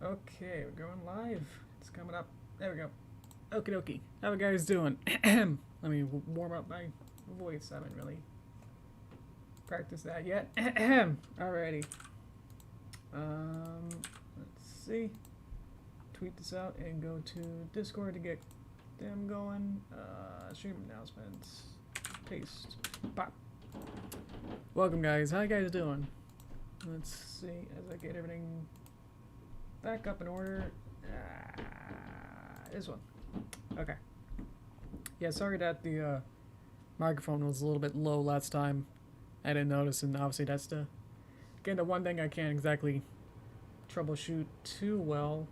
Okay, we're going live. It's coming up. There we go. Okie dokie. How you guys doing? Let me warm up my voice. I haven't really practiced that yet. Alrighty. Let's see. Tweet this out and go to Discord to get them going. Stream announcements. Paste. Pop. Welcome, guys. How you guys doing? Let's see as I get everything back up in order. This one. Okay. Yeah, sorry that the microphone was a little bit low last time. I didn't notice, and obviously that's the one thing I can't exactly troubleshoot too well.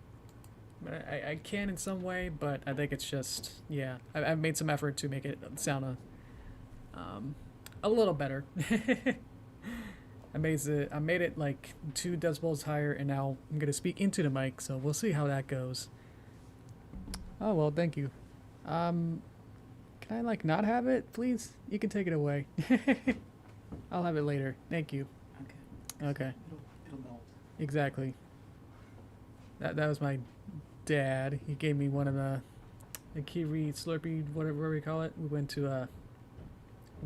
I can in some way, but I think it's just, yeah, I've made some effort to make it sound a little better. I made it like 2 decibels higher, and now I'm gonna speak into the mic, so we'll see how that goes. Oh well, thank you. Can I like not have it, please? You can take it away. I'll have it later. Thank you. Okay. It'll melt. Exactly. That was my dad. He gave me one of the kiwi slurpee, whatever we call it. We went to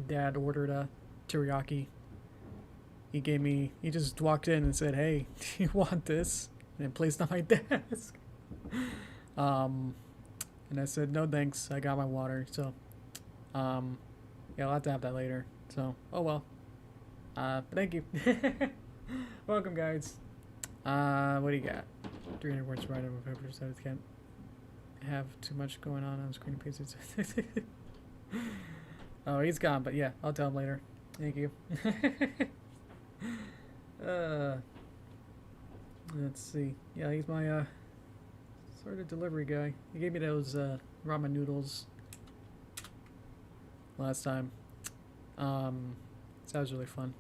dad ordered a teriyaki. He just walked in and said, "Hey, do you want this?" And then placed on my desk. And I said, "No thanks, I got my water." So, yeah, I'll have to have that later. So, oh well. Thank you. Welcome, guys. What do you got? 300 words right over paper, so I can't have too much going on screen pieces. Oh, he's gone, but yeah, I'll tell him later. Thank you. Let's see. Yeah, he's my sort of delivery guy. He gave me those ramen noodles last time. So that was really fun.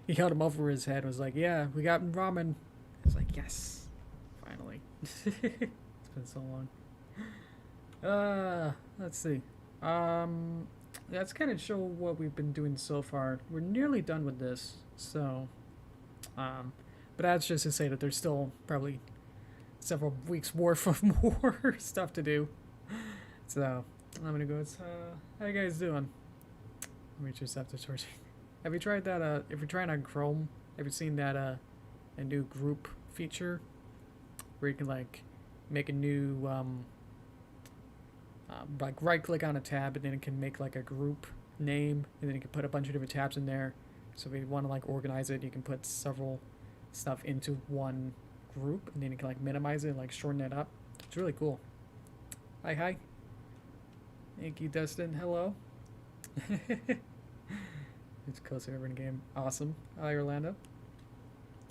He held them over his head and was like, "Yeah, we got ramen." I was like, "Yes, finally." It's been so long. Let's see. Let's kind of show what we've been doing so far. We're nearly done with this, so but that's just to say that there's still probably several weeks worth of more stuff to do. So I'm gonna go. How you guys doing? Let me just have to search. Have you tried that? If you're trying on Chrome, have you seen that a new group feature where you can like make a new like right click on a tab and then it can make like a group name, and then you can put a bunch of different tabs in there. So if you want to like organize it, you can put several stuff into one group, and then you can like minimize it and like shorten it up. It's really cool. Hi. Thank you, Dustin. Hello. It's closer every game. Awesome. Hi, Orlando.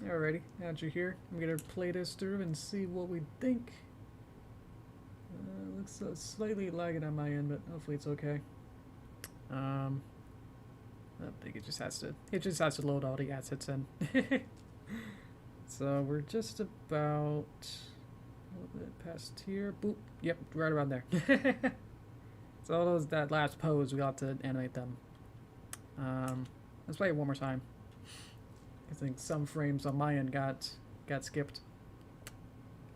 Alrighty, now that you're here, I'm gonna play this through and see what we think. Looks slightly lagging on my end, but hopefully it's okay. I think it just has to load all the assets in. So we're just about a little bit past here. Boop. Yep, right around there. So that last pose, we got to animate them. Let's play it one more time. I think some frames on my end got skipped.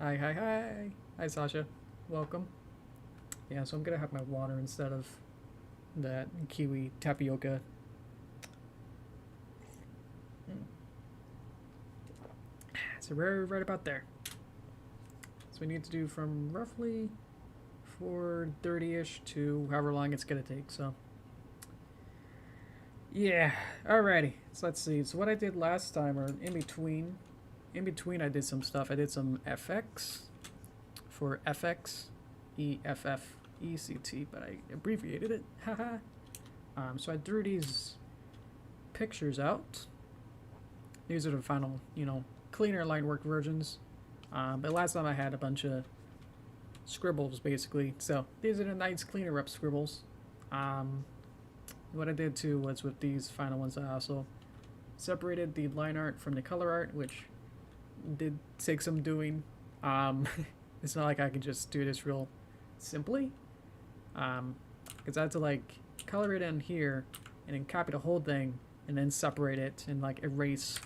Hi, Sasha. Welcome. Yeah, so I'm gonna have my water instead of that kiwi tapioca. So we're right about there. So we need to do from roughly 4:30ish to however long it's gonna take. So yeah, alrighty. So let's see. So what I did last time, or in between I did some stuff. I did some FX for FX, EFFECT, but I abbreviated it. Haha. So I threw these pictures out. These are the final, cleaner line work versions. But last time I had a bunch of scribbles, basically. So these are the nice cleaner up scribbles. What I did too was with these final ones, I also separated the line art from the color art, which did take some doing. It's not like I could just do this real simply, because I had to like color it in here and then copy the whole thing and then separate it and like erase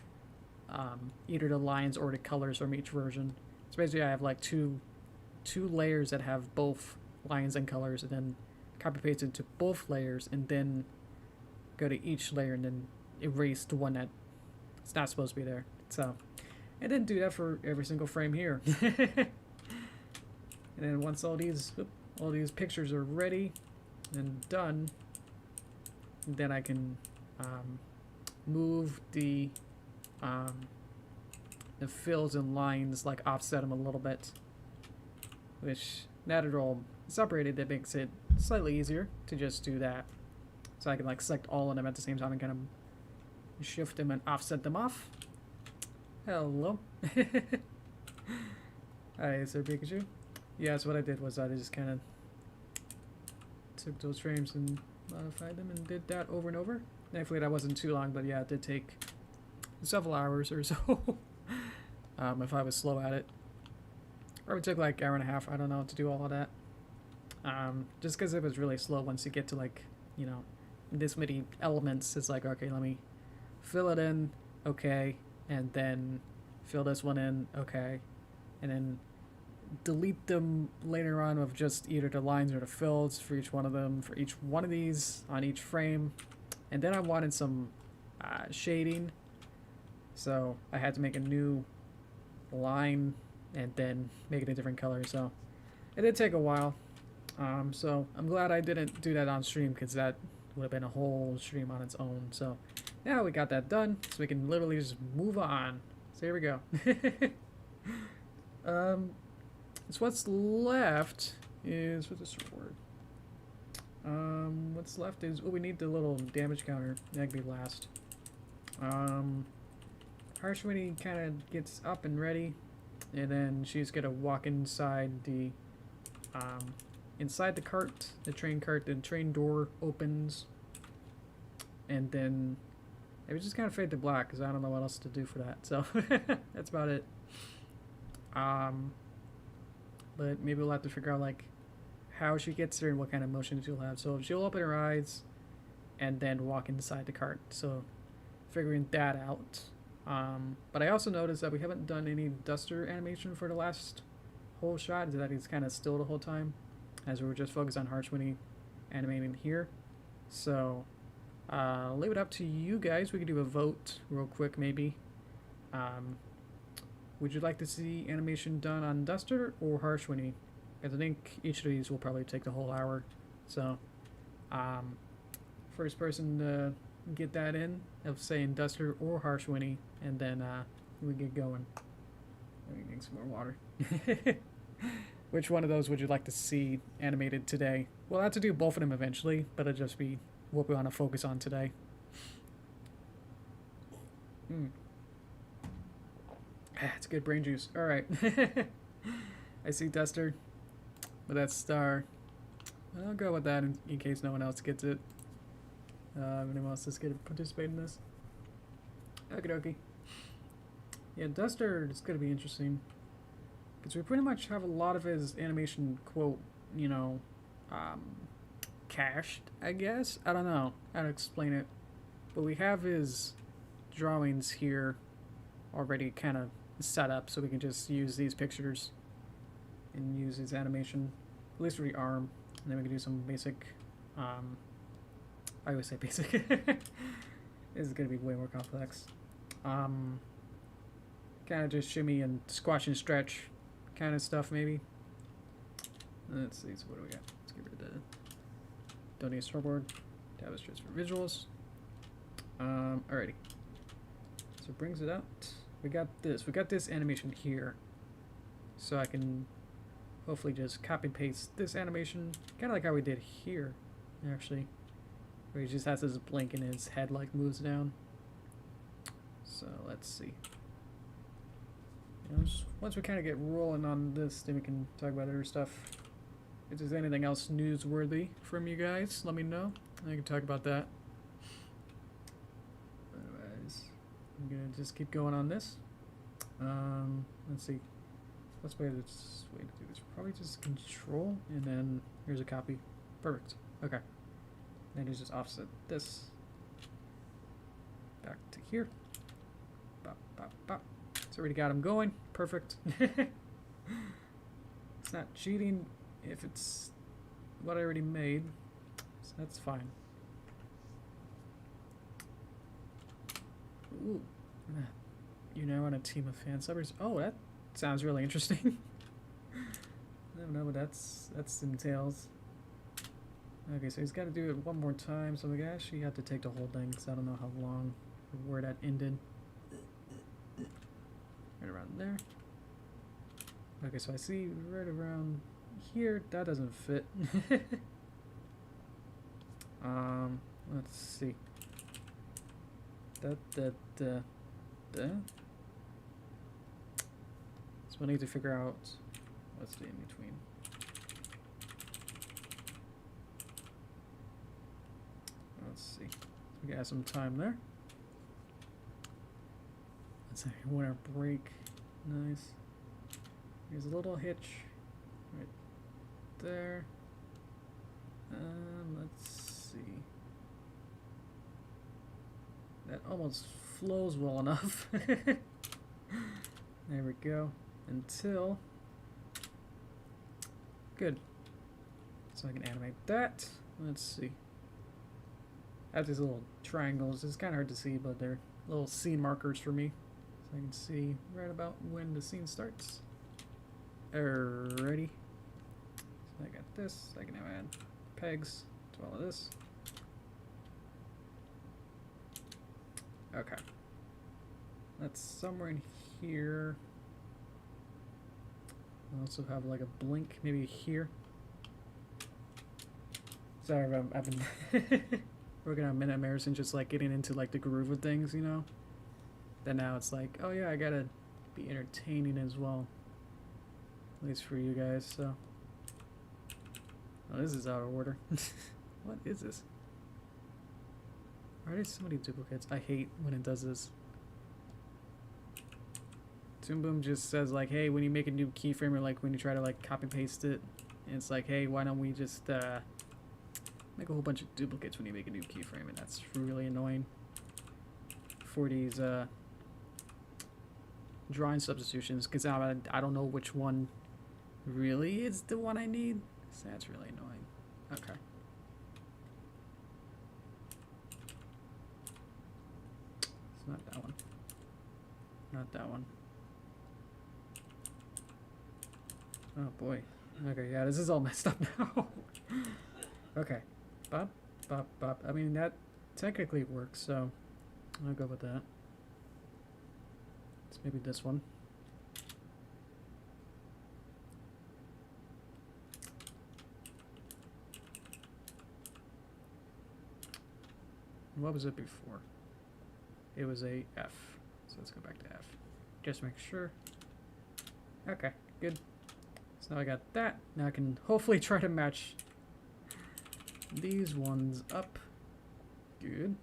either the lines or the colors from each version. So basically I have like two layers that have both lines and colors, and then copy paste into both layers, and then go to each layer and then erase the one that's not supposed to be there. So I didn't do that for every single frame here. And then once all these pictures are ready and done, then I can move the fills and lines, like offset them a little bit, which now that they're all separated, that makes it slightly easier to just do that. So I can like select all of them at the same time and kind of shift them and offset them off. Hello. Hi, is there Pikachu? Yeah, so what I did was I just kind of took those frames and modified them and did that over and over. Thankfully that wasn't too long, but yeah, it did take several hours or so. If I was slow at it. Probably took like an hour and a half, I don't know, to do all of that. Just because it was really slow once you get to like, you know, this many elements. It's like, okay, let me fill it in, okay, and then fill this one in, okay, and then delete them later on with just either the lines or the fills for each one of them, for each one of these on each frame. And then I wanted some shading, so I had to make a new line and then make it a different color. So it did take a while. So I'm glad I didn't do that on stream, because that would have been a whole stream on its own. So now we got that done, so we can literally just move on. So here we go. So what's left is, what's this word? What's left is, oh, we need the little damage counter. That could be last. Harsh, when he kind of gets up and ready, and then she's gonna walk inside the cart, the train cart. The train door opens, and then it was just kind of fade to black because I don't know what else to do for that. So that's about it. But maybe we'll have to figure out like how she gets there and what kind of motion she'll have. So she'll open her eyes and then walk inside the cart. So figuring that out. But I also noticed that we haven't done any duster animation for the last whole shot. That he's kind of still the whole time, as we were just focused on Harshwinny animating here. So I'll leave it up to you guys. We can do a vote real quick maybe. Would you like to see animation done on duster or Harshwinny? Because I think each of these will probably take the whole hour. So first person to get that in of saying duster or Harshwinny, and then we get going. Let me drink some more water. Which one of those would you like to see animated today? We'll have to do both of them eventually, but it'll just be what we want to focus on today. It's good brain juice. Alright. I see duster with that star. I'll go with that in case no one else gets it. Anyone else is going to participate in this? Okie dokie. Yeah, duster is going to be interesting, because we pretty much have a lot of his animation, quote, you know, cached, I guess? I don't know how to explain it. But we have his drawings here already kind of set up, so we can just use these pictures and use his animation, at least for the arm. And then we can do some basic, I always say basic. This is going to be way more complex. Kind of just shimmy and squash and stretch kind of stuff, maybe. Let's see, so what do we got? Let's get rid of the donate storyboard. Tab is just for visuals. Alrighty. So it brings it out. We got this animation here. So I can hopefully just copy and paste this animation, kind of like how we did here, actually. Where he just has this blink and his head like moves down. So let's see. You know, once we kind of get rolling on this, then we can talk about other stuff. If there's anything else newsworthy from you guys, let me know. I can talk about that. Otherwise, I'm gonna just keep going on this. Let's see. Let's wait. Let's wait to do this. Probably just control, and then here's a copy. Perfect. Okay. Then you just offset this back to here. Bop, Pop, pop. It's already got him going. Perfect. It's not cheating if it's what I already made. So that's fine. Ooh. You're now on a team of fan subbers. Oh, that sounds really interesting. I don't know what that's entails. Okay, so he's got to do it one more time, so we actually have to take the whole thing, because I don't know how long or where that ended. Right around there. Okay, so I see right around here. That doesn't fit. Let's see. So I need to figure out what's the in between. Let's see. So we got some time there. Let's see. Winter break. Nice. Here's a little hitch right there. Let's see. That almost flows well enough. There we go. Until. Good. So I can animate that. Let's see. I have these little triangles. It's kind of hard to see, but they're little scene markers for me. So I can see right about when the scene starts. Alrighty. So I got this. I can now add pegs to all of this. Okay. That's somewhere in here. I also have like a blink maybe here. Sorry, I've been working on minute mirrors and just like getting into like the groove of things, you know. Then now it's like, oh yeah, I gotta be entertaining as well. At least for you guys, so. Oh, this is out of order. What is this? Why are there so many duplicates? I hate when it does this. Toon Boom just says like, hey, when you make a new keyframe or like when you try to like copy paste it, and it's like, hey, why don't we just make a whole bunch of duplicates when you make a new keyframe, and that's really annoying for these drawing substitutions, because I don't know which one really is the one I need, so that's really annoying. Okay. It's not that one. Not that one. Oh boy. Okay, yeah, this is all messed up now. Okay. Bop, bop, bop. I mean, that technically works, so I'll go with that. It's maybe this one. What was it before? It was a F. So let's go back to F. Just make sure. Okay, good. So now I got that. Now I can hopefully try to match these ones up. Good.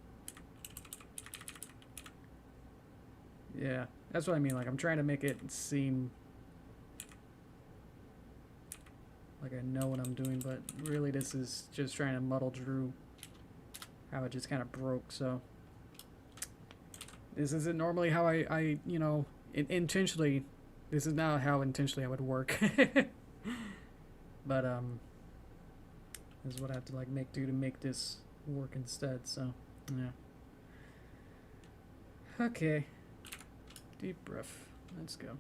Yeah, that's what I mean. Like, I'm trying to make it seem like I know what I'm doing, but really this is just trying to muddle through how it just kind of broke, so. This isn't normally how I you know, intentionally, this is not how intentionally I would work. But, this is what I have to, like, do to make this work instead, so, yeah. Okay. Deep breath. Let's go.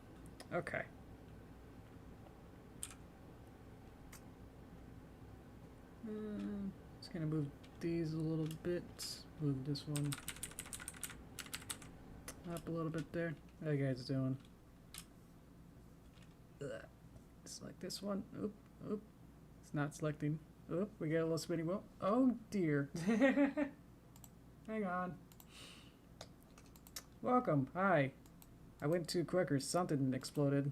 Okay. Just gonna move these a little bit. Move this one up a little bit there. How you guys doing? Select this one. Oop, oop. It's not selecting. Oop, we got a little spinning wheel. Oh dear. Hang on. Welcome. Hi. I went too quick or something exploded.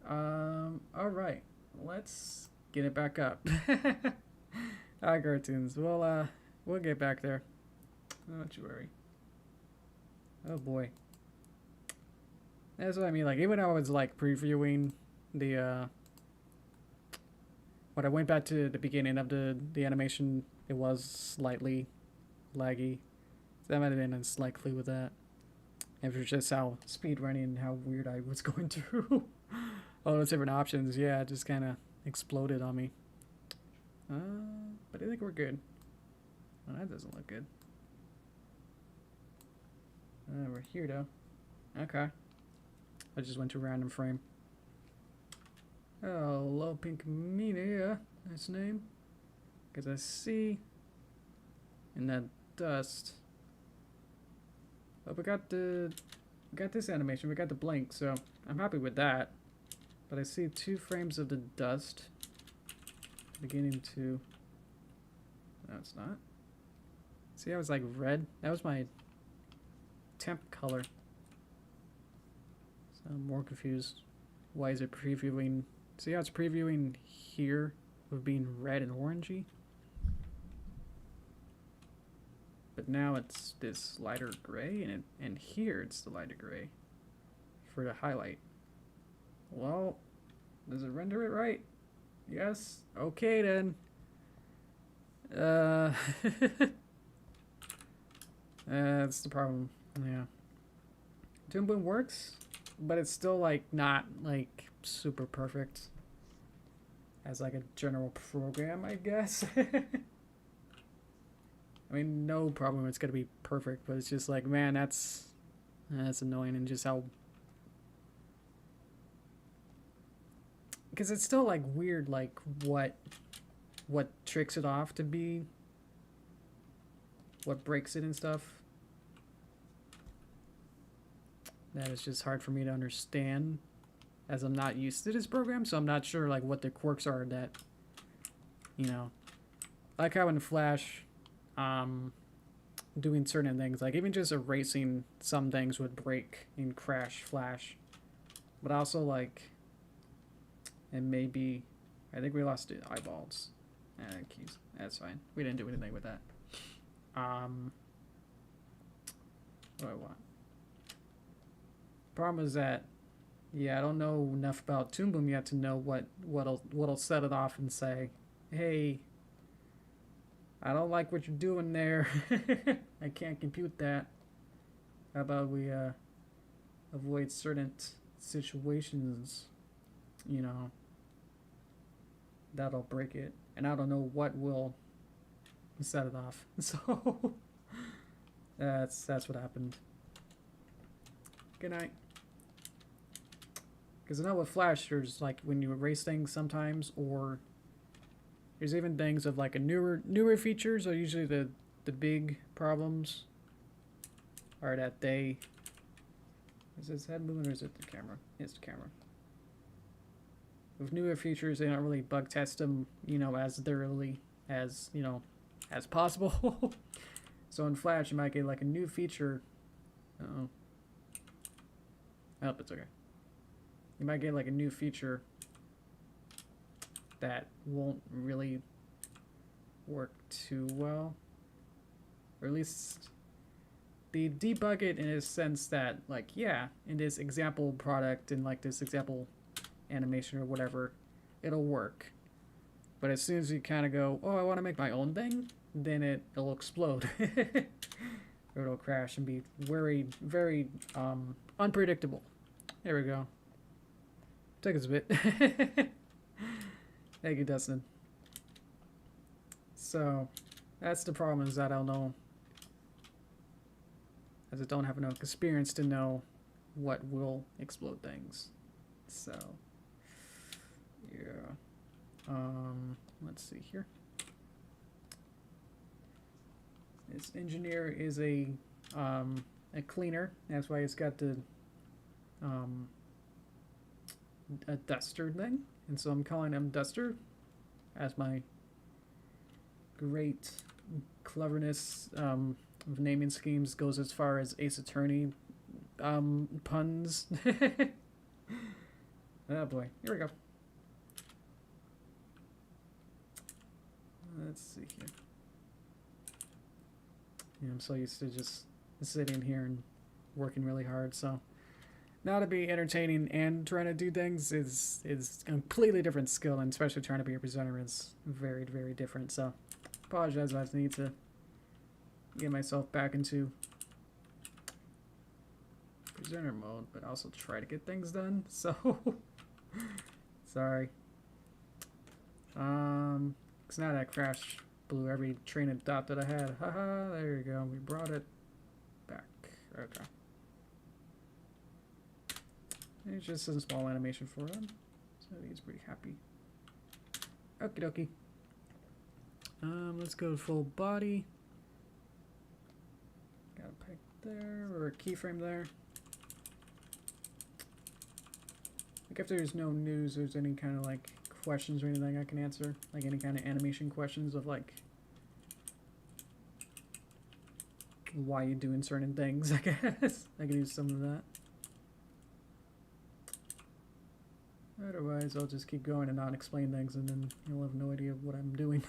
Alright. Let's get it back up. Hi, cartoons. We'll get back there. Don't you worry. Oh boy. That's what I mean. Like, even when I was like previewing the when I went back to the beginning of the animation, it was slightly laggy. So that might have been a slight clue with that. After just how speedrunning and how weird I was going through all those different options, yeah, it just kind of exploded on me. But I think we're good. Oh, that doesn't look good. We're here though. Okay. I just went to a random frame. Oh, Low Pink Media. Nice name. Because I see in that dust. Oh, we got this animation. We got the blink, so I'm happy with that. But I see 2 frames of the dust beginning to. No, it's not. See, I was like red. That was my temp color. So I'm more confused. Why is it previewing? See how it's previewing here of being red and orangey? But now it's this lighter gray, and here it's the lighter gray for the highlight. Well, does it render it right? Yes. Okay then. That's the problem. Yeah. Toon works, but it's still like not like super perfect as like a general program, I guess. I mean, no problem, it's gonna be perfect, but it's just like, man, that's annoying, and just how, because it's still like weird, like what tricks it off to be, what breaks it and stuff. That is just hard for me to understand, as I'm not used to this program, so I'm not sure like what the quirks are that, you know, like how in Flash, doing certain things, like even just erasing some things would break and crash Flash. But also like, and maybe, I think we lost the eyeballs. Keys. That's fine. We didn't do anything with that. What do I want? Problem is that, yeah, I don't know enough about Toon Boom yet to know what'll set it off and say, hey, I don't like what you're doing there. I can't compute that. How about we avoid certain situations, you know, that'll break it. And I don't know what will set it off. So that's what happened. Good night. Because I know with Flash, there's like when you erase things sometimes, or there's even things of like a newer features are usually the big problems are that they, is his head moving or is it the camera? It's the camera. With newer features, they don't really bug test them, you know, as thoroughly as, you know, as possible. So in Flash, you might get like a new feature. Uh-oh. Oh, it's okay. You might get like a new feature that won't really work too well, or at least they debug it in a sense that, like, yeah, in this example product, in like this example animation or whatever, it'll work. But as soon as you kind of go, oh, I want to make my own thing, then it'll explode. Or it'll crash and be very, very unpredictable. There we go. Took us a bit. Thank you, Dustin. So, that's the problem, is that I don't know, as I don't have enough experience to know what will explode things. So, yeah. Let's see here. This engineer is a cleaner. That's why it's got the a duster thing, and so I'm calling him Duster, as my great cleverness of naming schemes goes as far as Ace Attorney puns. Oh boy, here we go. Let's see here. Yeah, I'm so used to just sitting here and working really hard, so now to be entertaining and trying to do things is a completely different skill, and especially trying to be a presenter is very, very different. So apologize, I need to get myself back into presenter mode, but also try to get things done. So, sorry. Cause now that crash blew every train of thought that I had. Haha, there you go. We brought it back. Okay. It's just a small animation for him, so he's pretty happy. Okie dokie. Let's go full body. Got a pick there, or a keyframe there. Like if there's no news, there's any kind of like questions or anything I can answer, like any kind of animation questions of like why you doing certain things, I guess. I can use some of that. Otherwise, I'll just keep going and not explain things, and then you'll have no idea what I'm doing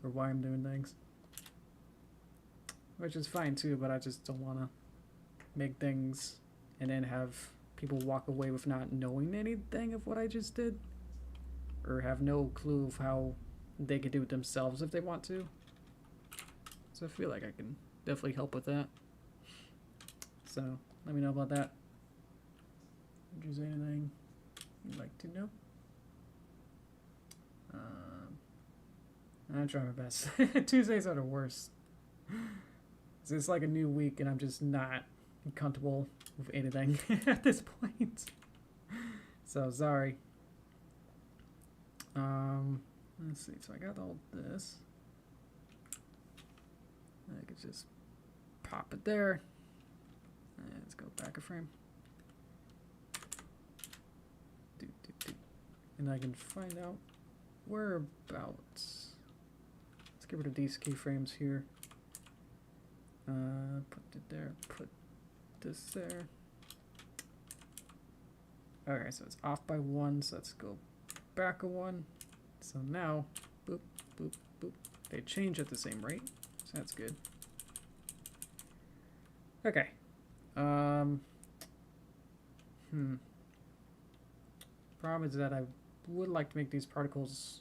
or why I'm doing things. Which is fine too, but I just don't want to make things and then have people walk away with not knowing anything of what I just did, or have no clue of how they could do it themselves if they want to. So I feel like I can definitely help with that. So let me know about that. If there's anything you'd like to know. I'm trying my best. Tuesdays are the worst. It's like a new week and I'm just not comfortable with anything at this point. So sorry. Let's see. So I got all this. I could just pop it there. Let's go back a frame. And I can find out whereabouts. Let's get rid of these keyframes here. Put it there. Put this there. Okay, so it's off by 1, so let's go back a 1. So now, boop, boop, boop. They change at the same rate, so that's good. Okay. Problem is that I would like to make these particles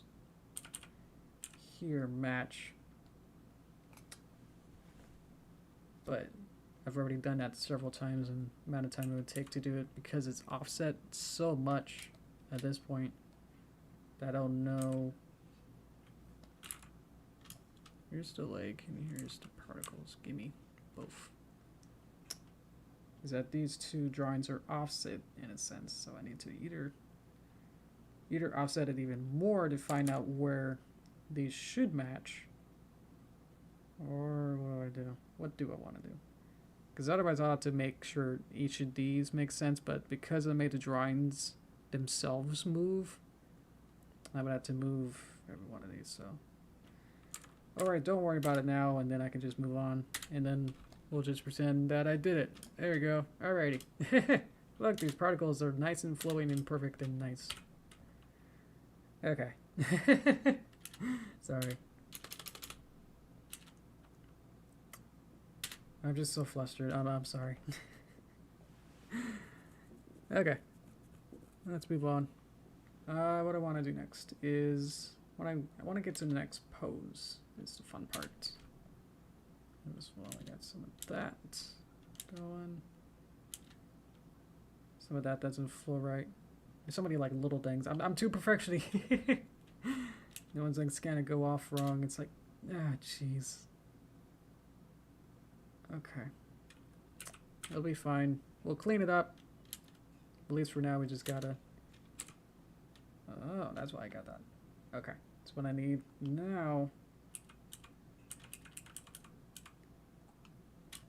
here match, but I've already done that several times, and the amount of time it would take to do it because it's offset so much at this point that I don't know. Here's the leg and here's the particles. Give me both. Is that these two drawings are offset in a sense, so I need to either offset it even more to find out where these should match, or what do I do? What do I want to do? Because otherwise I'll have to make sure each of these makes sense, but because I made the drawings themselves move, I would have to move every one of these, so. Alright, don't worry about it now, and then I can just move on, and then we'll just pretend that I did it. There we go. Alrighty. Look, these particles are nice and flowing and perfect and nice. Okay. Sorry. I'm just so flustered. I'm sorry. Okay. Let's move on. What I want to do next is I want to get to the next pose. It's the fun part. As well, I got some of that going. Some of that doesn't flow right. There's so many like little things. I'm too perfectionist. No one's like gonna go off wrong. It's like, jeez. Okay. It'll be fine. We'll clean it up. At least for now, we just gotta. Oh, that's why I got that. Okay, that's what I need now.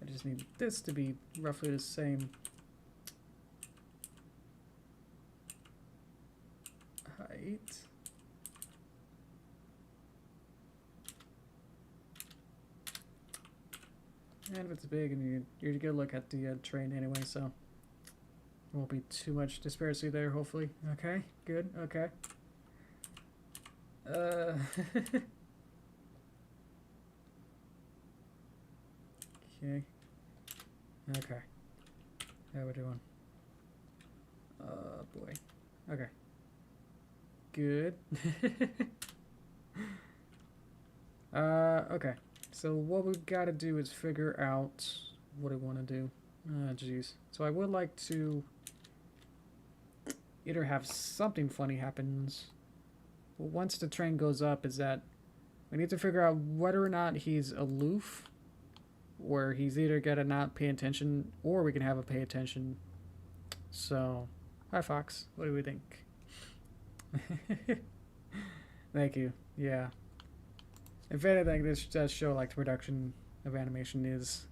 I just need this to be roughly the same height. And if it's big, and you're gonna look at the train anyway, so there won't be too much disparity there, hopefully. Okay, good, okay. Okay. Okay. How we're doing? Oh boy. Okay. Good. Okay. So what we've got to do is figure out what I want to do. Jeez. So I would like to either have something funny happens. Well, once the train goes up, is that we need to figure out whether or not he's aloof, where he's either gonna not pay attention, or we can have a pay attention. So, hi Fox, what do we think? Thank you. Yeah. If anything, this does show like the production of animation is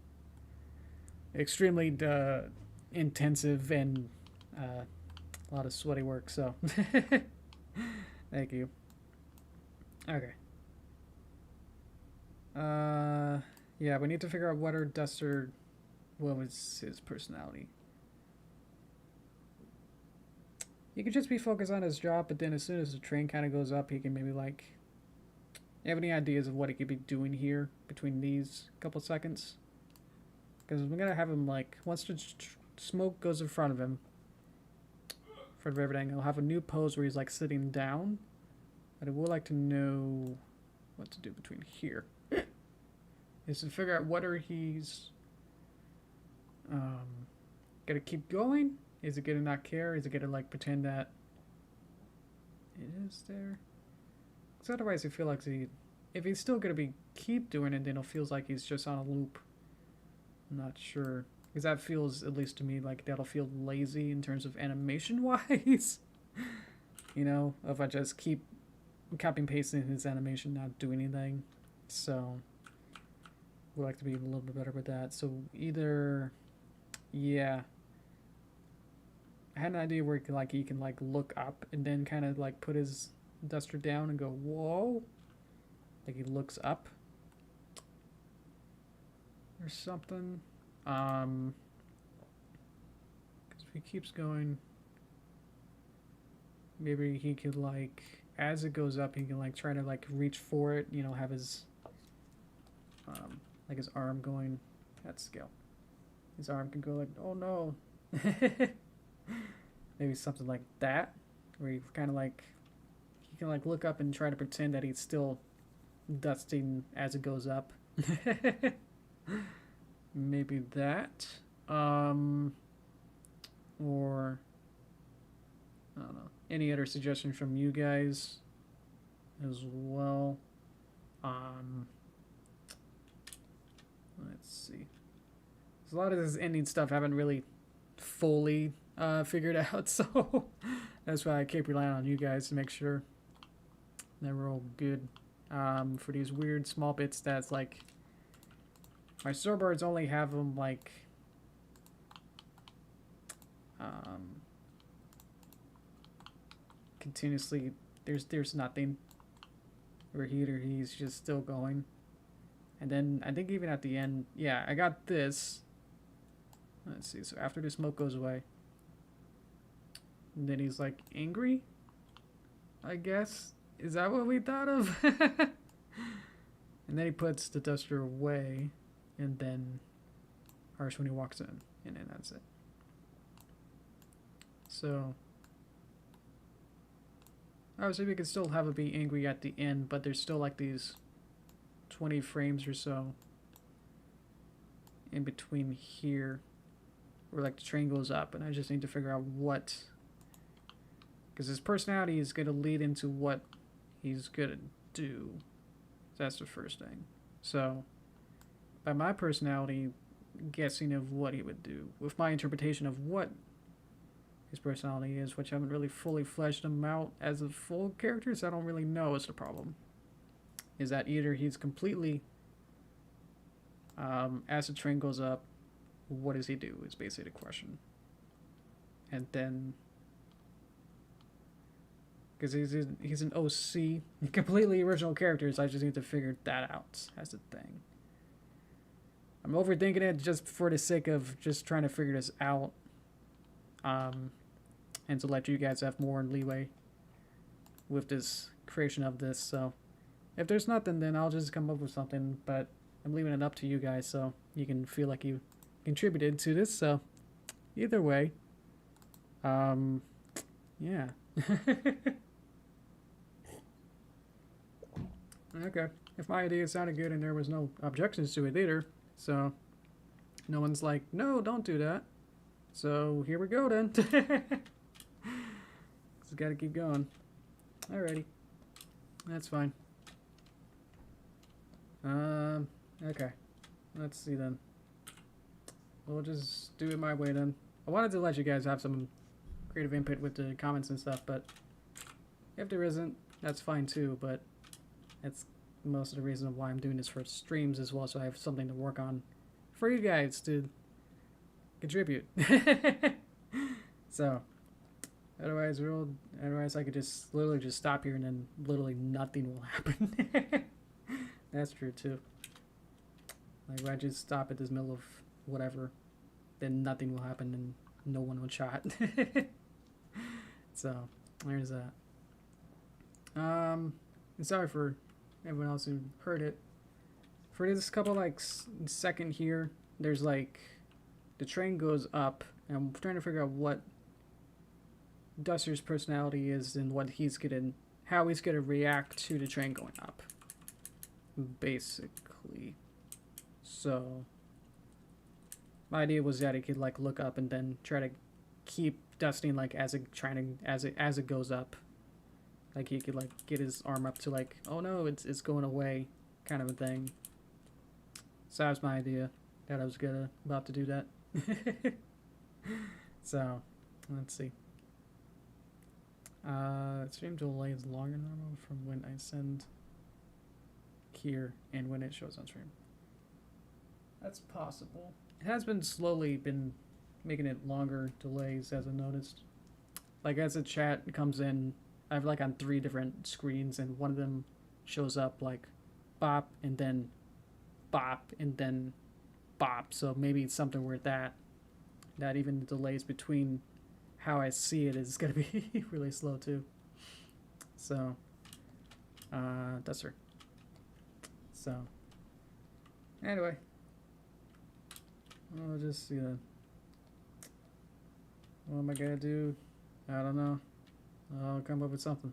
extremely intensive and a lot of sweaty work. So, thank you. Okay. Yeah, we need to figure out whether Duster, what was his personality. He could just be focused on his job, but then as soon as the train kind of goes up, he can maybe like... You have any ideas of what he could be doing here between these couple seconds? Because we're going to have him like, once the smoke goes in front of him, for everything, he'll have a new pose where he's like sitting down. But I would like to know what to do between here. Is to figure out whether he's gonna keep going. Is it gonna not care? Is it gonna like pretend that it is there? Because otherwise, I feel like if he's still gonna keep doing it, then it feels like he's just on a loop. I'm not sure, because that feels, at least to me, like that'll feel lazy in terms of animation wise. You know, if I just keep copying pasting his animation, not doing anything. So would like to be a little bit better with that. So either, yeah, I had an idea where he can like look up and then kind of like put his duster down and go whoa, like he looks up or something. Because if he keeps going, maybe he could like, as it goes up, he can like try to like reach for it, you know, have his like his arm going at scale. His arm can go like, oh no. Maybe something like that, where he kind of like, he can like look up and try to pretend that he's still dusting as it goes up. Maybe that. Or I don't know. Any other suggestions from you guys as well? Let's see. A lot of this ending stuff I haven't really fully figured out, so that's why I keep relying on you guys to make sure that we're all good. For these weird small bits that's like, my storyboards only have them like continuously. There's nothing where he's just still going. And then I think even at the end, yeah, I got this. Let's see, so after the smoke goes away, and then he's like angry, I guess. Is that what we thought of? And then he puts the duster away, and then harsh when he walks in, and then that's it. So obviously we could still have it be angry at the end, but there's still like these 20 frames or so in between here where like the train goes up, and I just need to figure out what, because his personality is going to lead into what he's going to do. That's the first thing. So by my personality guessing of what he would do, with my interpretation of what his personality is, which I haven't really fully fleshed him out as a full character, so I don't really know is the problem. Is that either he's completely, as the train goes up, what does he do is basically the question. And then, because he's an OC, completely original character, so I just need to figure that out as the thing. I'm overthinking it just for the sake of just trying to figure this out, and to let you guys have more leeway with this creation of this. So if there's nothing, then I'll just come up with something, but I'm leaving it up to you guys so you can feel like you contributed to this. So either way, yeah. Okay, if my idea sounded good and there was no objections to it either, so No one's like, no, don't do that. So here we go then. Just gotta keep going. Alrighty. That's fine. Okay. Let's see then. We'll just do it my way then. I wanted to let you guys have some creative input with the comments and stuff, but if there isn't, that's fine too, but that's most of the reason why I'm doing this for streams as well, so I have something to work on for you guys to contribute. So, otherwise I could just literally just stop here and then literally nothing will happen. That's true too. Like if I just stop at this middle of whatever, then nothing will happen and no one will chat. So, there's that. And sorry for everyone else who heard it. For this couple like second here, there's like the train goes up, and I'm trying to figure out what Duster's personality is and what he's gonna, how he's gonna react to the train going up, basically. So my idea was that he could like look up and then try to keep dusting like as it goes up. Like he could like get his arm up to like, oh no, it's going away, kind of a thing. So that was my idea. That I was about to do that. So let's see. Stream delay is longer than normal from when I send here and when it shows on stream. That's possible. It has been slowly making it longer delays, as I noticed. Like as the chat comes in, I have like on 3 different screens, and one of them shows up like bop and then bop and then bop. So maybe it's something where that even the delays between how I see it is gonna be really slow too. So that's her. So anyway, I'll just see that. What am I gonna do? I don't know. I'll come up with something.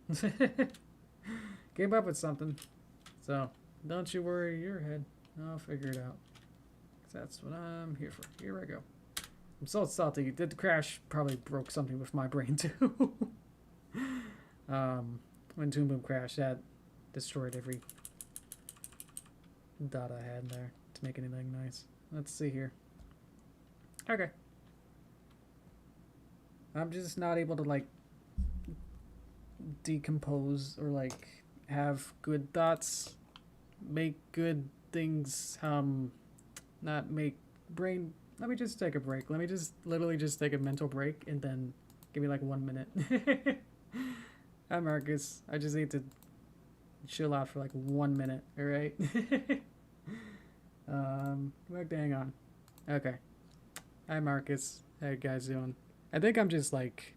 Came up with something. So don't you worry your head. I'll figure it out. 'Cause that's what I'm here for. Here I go. I'm so salty. The crash probably broke something with my brain too. When Toon Boom crashed, that destroyed every dot I had there to make anything nice. Let's see here. Okay. I'm just not able to like decompose or like have good thoughts, make good things, not make brain. Let me just take a break. Let me just literally just take a mental break and then give me like 1 minute. Hi Marcus, I just need to chill out for like 1 minute, alright? Hang on. Okay. Hi Marcus, how you guys doing? I think I'm just like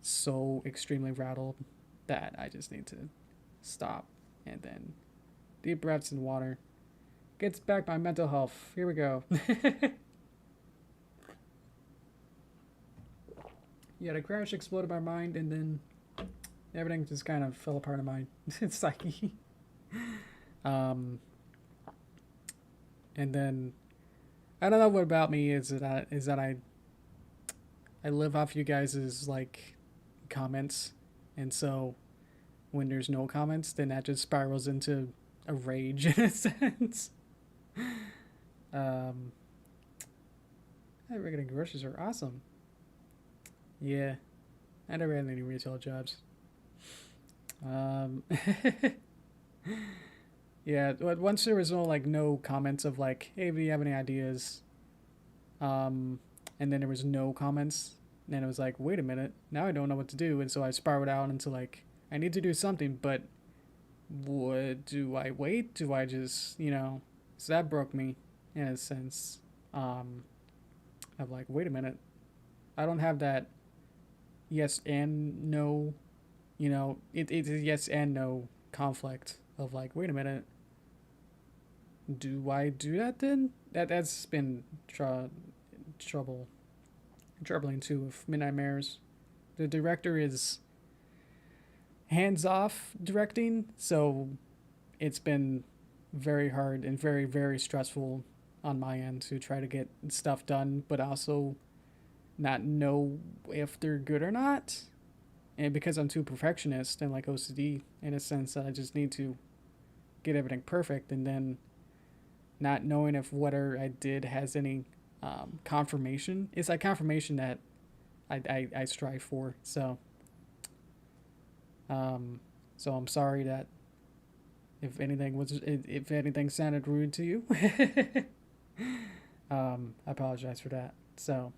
so extremely rattled that I just need to stop and then deep breaths in water. Gets back my mental health. Here we go. Yeah, the crash exploded my mind, and then everything just kind of fell apart in my psyche. And then I don't know what about me is that I live off you guys' like comments, and so when there's no comments, then that just spirals into a rage in a sense. Regular groceries are awesome. Yeah, I never had any retail jobs. Yeah, but once there was no comments of like, hey, do you have any ideas? And then there was no comments. And then it was like, wait a minute, now I don't know what to do. And so I spiraled out into like, I need to do something, but what do I wait? Do I just, so that broke me in a sense. Of like, wait a minute, I don't have that yes and no, it's a yes and no conflict of like, wait a minute, do I do that then? That's been troubling too with Midnight Mares. The director is hands-off directing, so it's been very hard and very, very stressful on my end to try to get stuff done, but also not know if they're good or not. And because I'm too perfectionist and like OCD in a sense that I just need to get everything perfect, and then not knowing if whatever I did has any confirmation. It's like confirmation that I strive for. So I'm sorry that if anything sounded rude to you. I apologize for that. So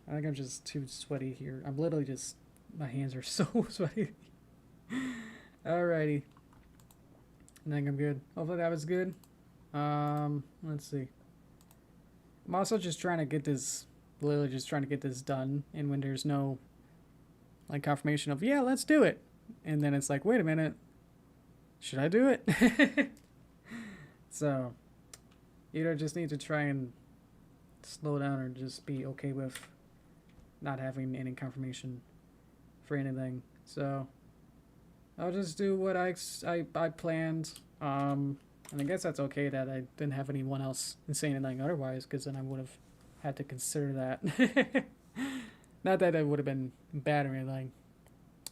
I think I'm just too sweaty here. I'm literally just, my hands are so sweaty. Alrighty. I think I'm good. Hopefully that was good. Let's see. I'm also just trying to get this, literally just trying to get this done. And when there's no like confirmation of, yeah, let's do it. And then it's like, wait a minute. Should I do it? So, either just need to try and slow down or just be okay with not having any confirmation for anything. So, I'll just do what I planned. And I guess that's okay that I didn't have anyone else say anything otherwise, because then I would have had to consider that. Not that it would have been bad or anything,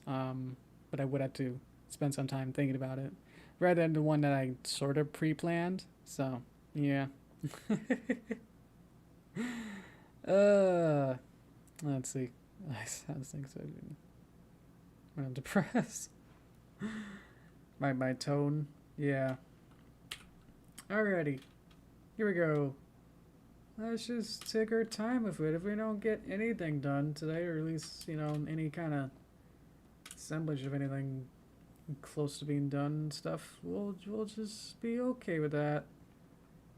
but I would have to spend some time thinking about it, rather than the one that I sort of pre-planned. So, yeah. Let's see. I think so. When I'm depressed. My tone. Yeah. Alrighty. Here we go. Let's just take our time with it. If we don't get anything done today, or at least, you know, any kind of assemblage of anything close to being done and stuff, we'll just be okay with that.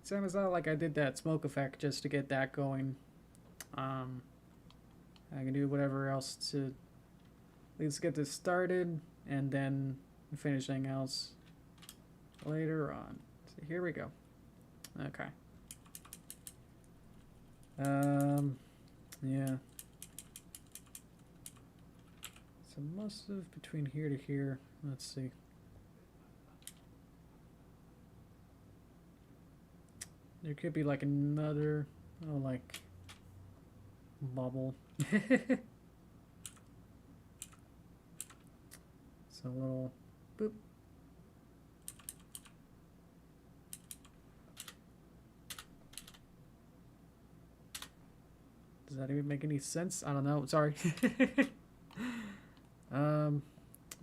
Same as not like I did that smoke effect just to get that going. I can do whatever else to at least get this started, and then finish anything else later on. So here we go. Okay. Yeah. So most of between here to here. Let's see. There could be like another, oh, like bubble. So a little boop. Does that even make any sense? I don't know. Sorry.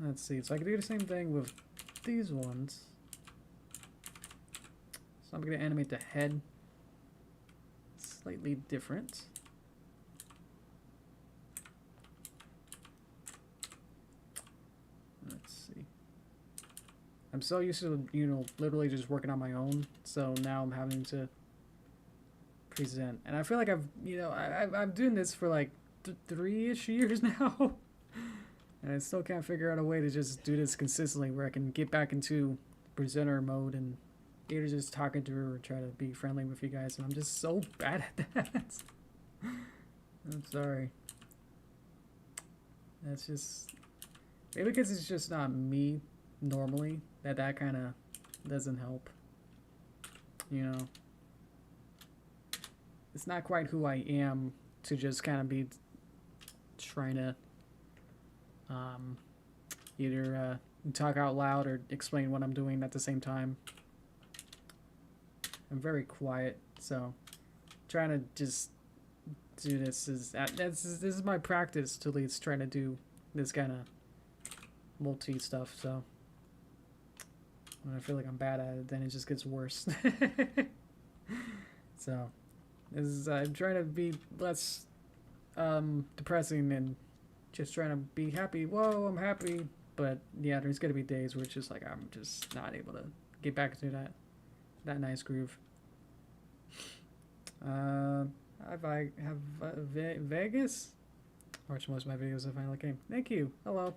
Let's see. So I can do the same thing with these ones. So I'm going to animate the head slightly different. Let's see. I'm so used to, you know, literally just working on my own. So now I'm having to present. And I feel like I'm doing this for like 3-ish years now. And I still can't figure out a way to just do this consistently where I can get back into presenter mode and either just talking to her or try to be friendly with you guys. And I'm just so bad at that. I'm sorry. That's just... Maybe because it's just not me normally, that kind of doesn't help. You know? It's not quite who I am to just kind of be trying to either talk out loud or explain what I'm doing at the same time. I'm very quiet, so trying to just do this this is my practice to at least trying to do this kind of multi stuff. So when I feel like I'm bad at it, then it just gets worse. So this is I'm trying to be less depressing and just trying to be happy. Whoa, I'm happy. But yeah, there's gonna be days where it's just like I'm just not able to get back into that nice groove. Vegas? Watch most of my videos I finally came. Thank you. Hello.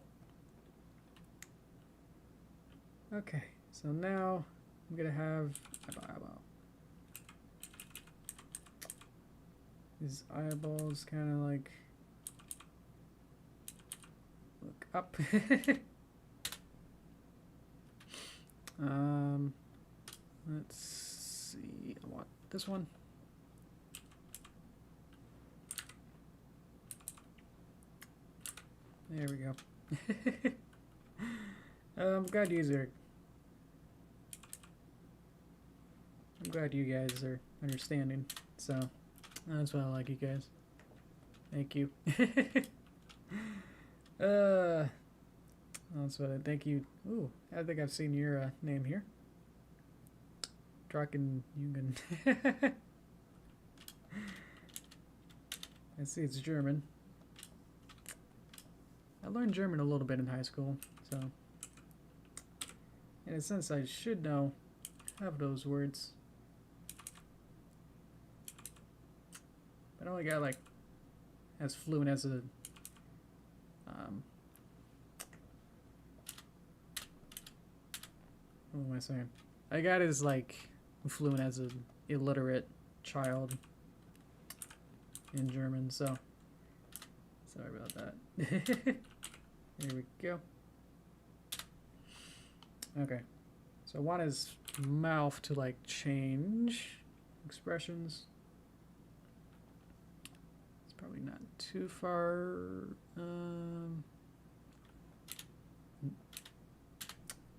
Okay, so now I'm gonna have eyeball. These eyeballs kind of like look up. Let's see. I want this one. There we go. I'm glad you guys are understanding. So that's why I like you guys. Thank you. That's what I thank you. Ooh, I think I've seen your name here. Draken Jungen. I see it's German. I learned German a little bit in high school, so in a sense I should know half those words. But I only got like as fluent as a what am I saying? I got as like fluent as an illiterate child in German, so sorry about that. Here we go. Okay, so I want his mouth to like change expressions. It's probably not too far.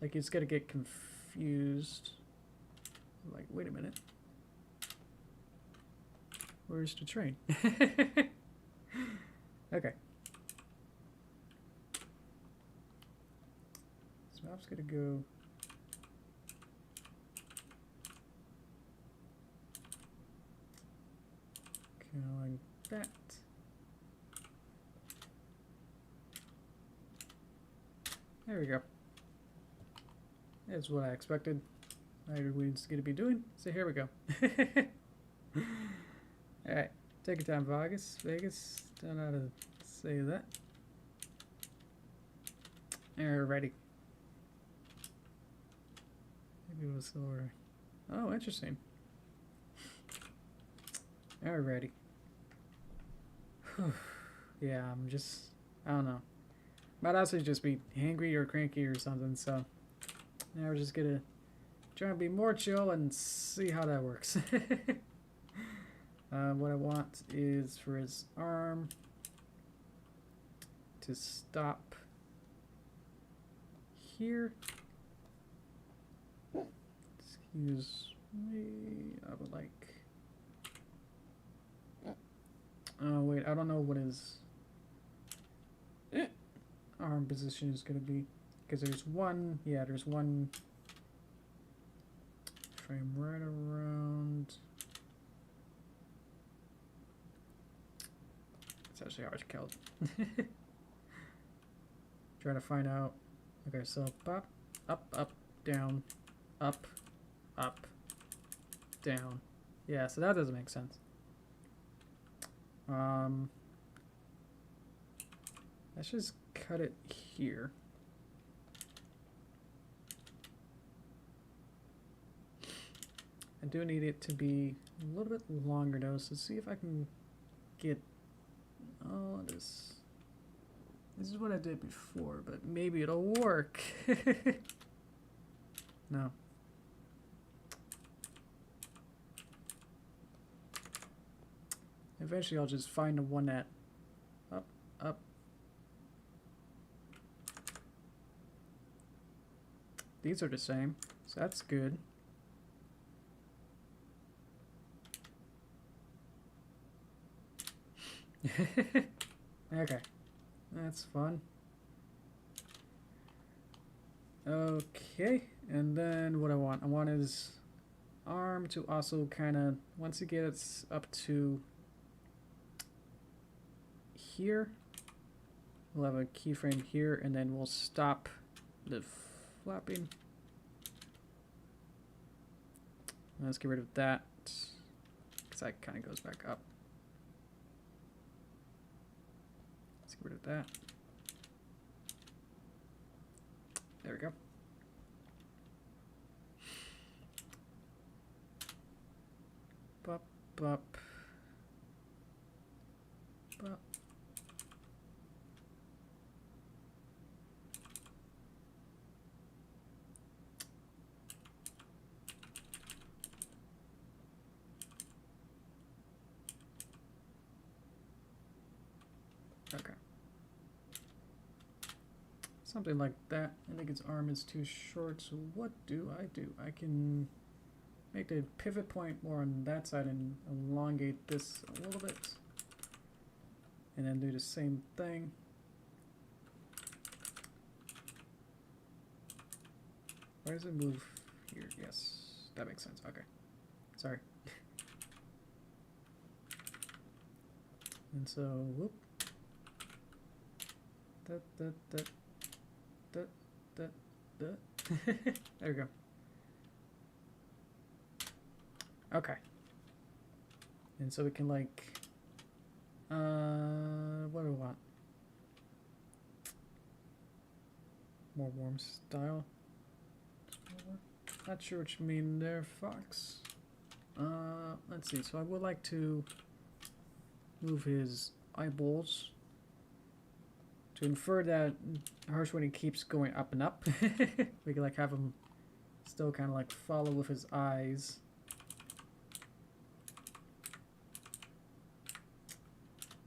Like it's gonna get confused. Like, wait a minute. Where's the train? Okay. So map's gonna go. Kind of like that. There we go. That's what I expected. Everyone's going to be doing. So here we go. Alright. Take your time, Vegas. Don't know how to say that. Alrighty. Maybe it was slower. Oh, interesting. Alrighty. Yeah, I'm just... I don't know. Might also just be angry or cranky or something, so... Now we're just gonna try and be more chill and see how that works. What I want is for his arm to stop here. Excuse me, I would like... Oh wait, I don't know what his arm position is gonna be. Because there's one, yeah, there's one frame right around. It's actually hard to count. Trying to find out. Okay, so up, up, down, up, down. Yeah, so that doesn't make sense. Let's just cut it here. I do need it to be a little bit longer though, so see if I can get all of this. This is what I did before, but maybe it'll work. No. Eventually I'll just find the one that up. These are the same, so that's good. Okay, that's fun. Okay, and then what I want his arm to also kind of, once it gets up to here, we'll have a keyframe here, and then we'll stop the flapping. Let's get rid of that, because that kind of goes back up. Let's get rid of that. There we go. Bop, bop. Bop. Something like that. I think its arm is too short, so what do? I can make the pivot point more on that side and elongate this a little bit. And then do the same thing. Why does it move here? Yes, that makes sense. Okay. Sorry. And so, whoop. There we go. Okay. And so we can like, what do we want? More warm style. Not sure what you mean there, Fox. Let's see. So I would like to move his eyeballs to infer that Harsh, when he keeps going up and up, we can like have him still kind of like follow with his eyes.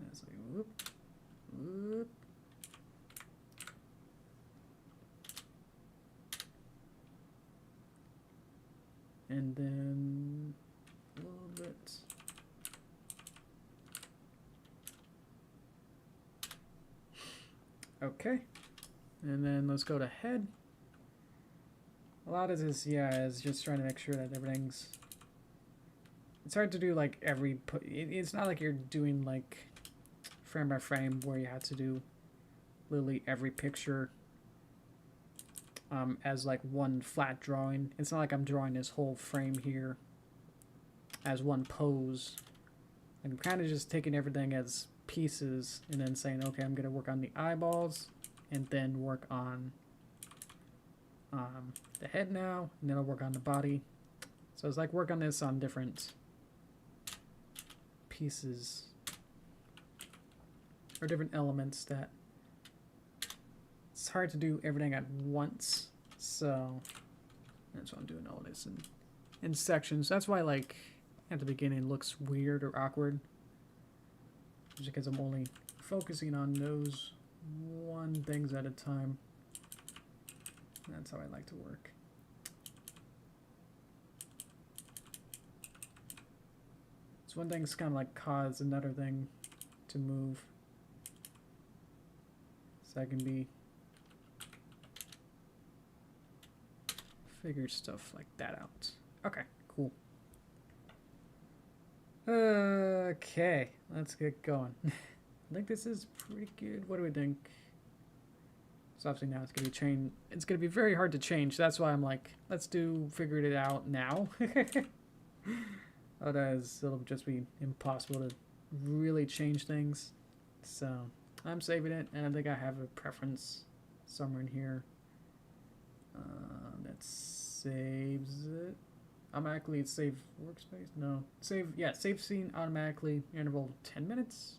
And so whoop, whoop. And then a little bit. Okay. And then let's go to head. A lot of this, yeah, is just trying to make sure that everything's... It's hard to do like every... It's not like you're doing like frame by frame where you have to do literally every picture as like one flat drawing. It's not like I'm drawing this whole frame here as one pose. Like I'm kind of just taking everything as pieces and then saying, okay, I'm going to work on the eyeballs and then work on the head now, and then I'll work on the body. So it's like work on this on different pieces or different elements that it's hard to do everything at once. So that's why I'm doing all this in sections. That's why like at the beginning it looks weird or awkward. Just because I'm only focusing on those one things at a time. That's how I like to work. So one thing's kind of like cause another thing to move. So I can be figure stuff like that out. Okay, cool. Okay, let's get going. I think this is pretty good. What do we think? So obviously now it's gonna be changed. It's gonna be very hard to change. That's why I'm like, let's do figure it out now. Otherwise, it'll just be impossible to really change things. So I'm saving it, and I think I have a preference somewhere in here that saves it. Automatically save workspace? No. Save, yeah, save scene automatically, interval 10 minutes.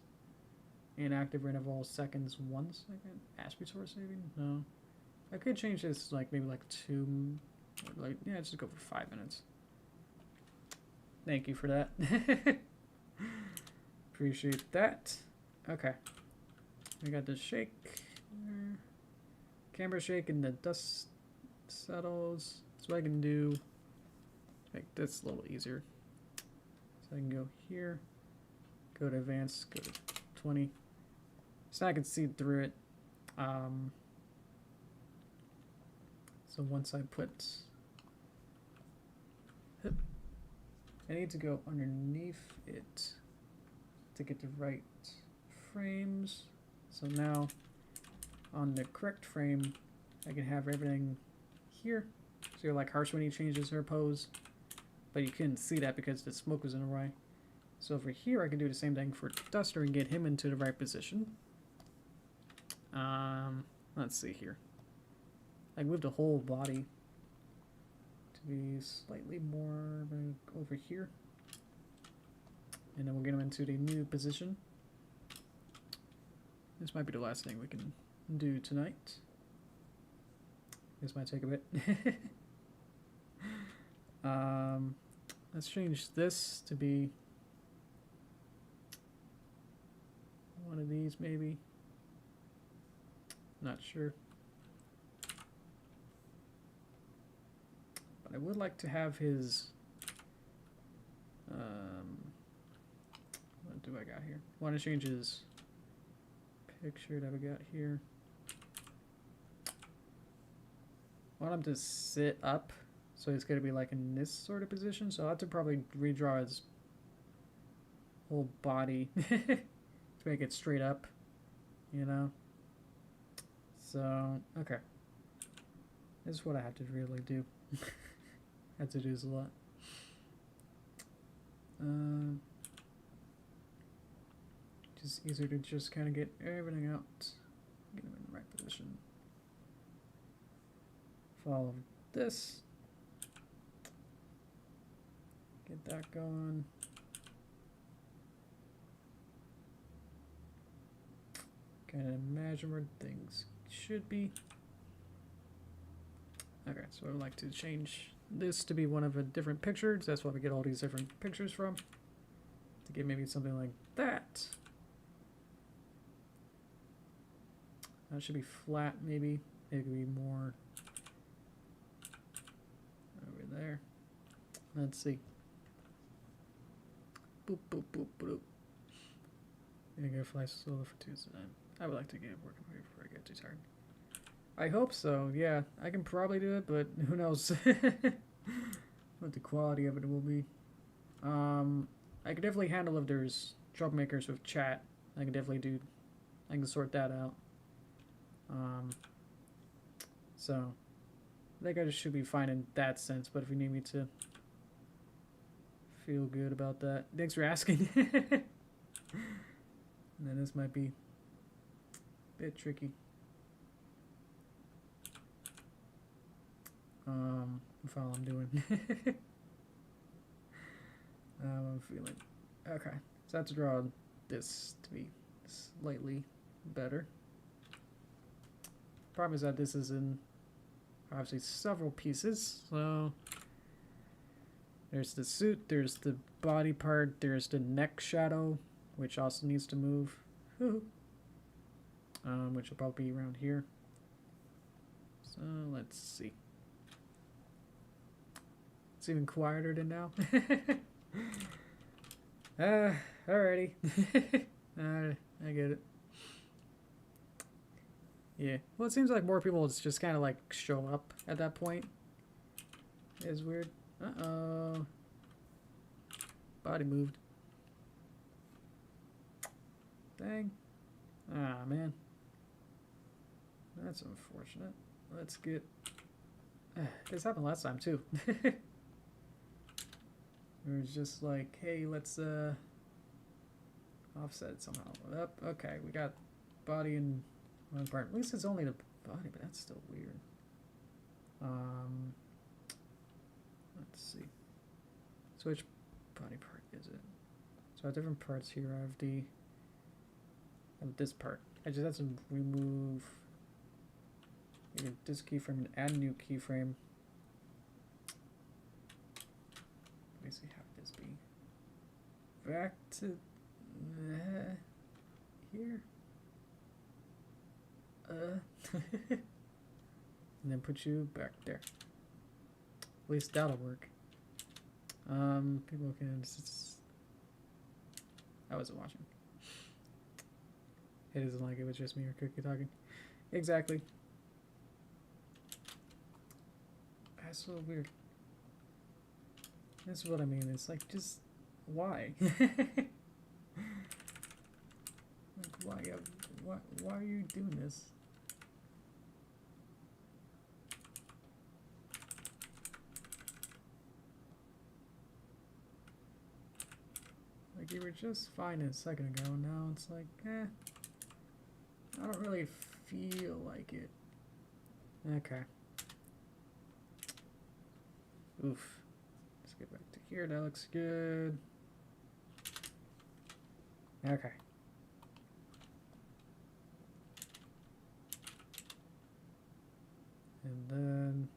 Inactive interval seconds, 1 second. Aspect source saving? No. I could change this like maybe like 2, like, yeah, just go for 5 minutes. Thank you for that. Appreciate that. Okay. I got the shake. Camera shake and the dust settles. So I can do make this a little easier. So I can go here, go to advanced, go to 20. So I can see through it. So once I put, I need to go underneath it to get the right frames. So now on the correct frame, I can have everything here. So you're like Harsh when he changes her pose, but you couldn't see that because the smoke was in the way. So over here, I can do the same thing for Duster and get him into the right position. Let's see here. I move the whole body to be slightly more over here. And then we'll get him into the new position. This might be the last thing we can do tonight. This might take a bit. Let's change this to be one of these maybe. Not sure. I would like to have his... what do I got here? I want to change his picture that we got here. I want him to sit up, so he's going to be like in this sort of position. So I'll have to probably redraw his whole body to make it straight up, you know? So, okay. This is what I have to really do. I have to do this a lot. Just easier to just kind of get everything out. Get them in the right position. Follow this. Get that going. Kind of imagine where things should be. Okay, so I would like to change this to be one of a different pictures. That's why we get all these different pictures from. To get maybe something like that. That should be flat, maybe. It could be more over there. Let's see. Boop, boop, boop, boop. I'm gonna fly solo for Tuesday. I would like to get working before I get too tired. I hope so, yeah. I can probably do it, but who knows what the quality of it will be. I can definitely handle if there's troublemakers with chat. I can sort that out. So I think I just should be fine in that sense, but if you need me to feel good about that, thanks for asking. And then this might be a bit tricky. With all I'm doing. I'm feeling okay. So I have to draw this to be slightly better. Problem is that this is in obviously several pieces. So there's the suit, there's the body part, there's the neck shadow, which also needs to move. Which will probably be around here. So let's see. It's even quieter than now. Alrighty. I get it. Yeah. Well, it seems like more people just kind of like show up at that point. It's weird. Uh-oh. Body moved. Dang. Ah, man. That's unfortunate. Let's get... This happened last time, too. It was just like, hey, let's offset it somehow. Up. Okay, we got body and one part. At least it's only the body, but that's still weird. Let's see. So which body part is it? So I have different parts here. I have this part. I just have to remove either this keyframe and add a new keyframe. Basically have this be back to here. And then put you back there. At least that'll work. People can... I wasn't watching. It isn't like it was just me or Cookie talking. Exactly. That's so weird. This is what I mean. It's like, just... Why? Like, why are you doing this? Like, you were just fine a second ago, and now it's like, I don't really feel like it. Okay. Oof. Let's get back to here. That looks good. Okay. And then...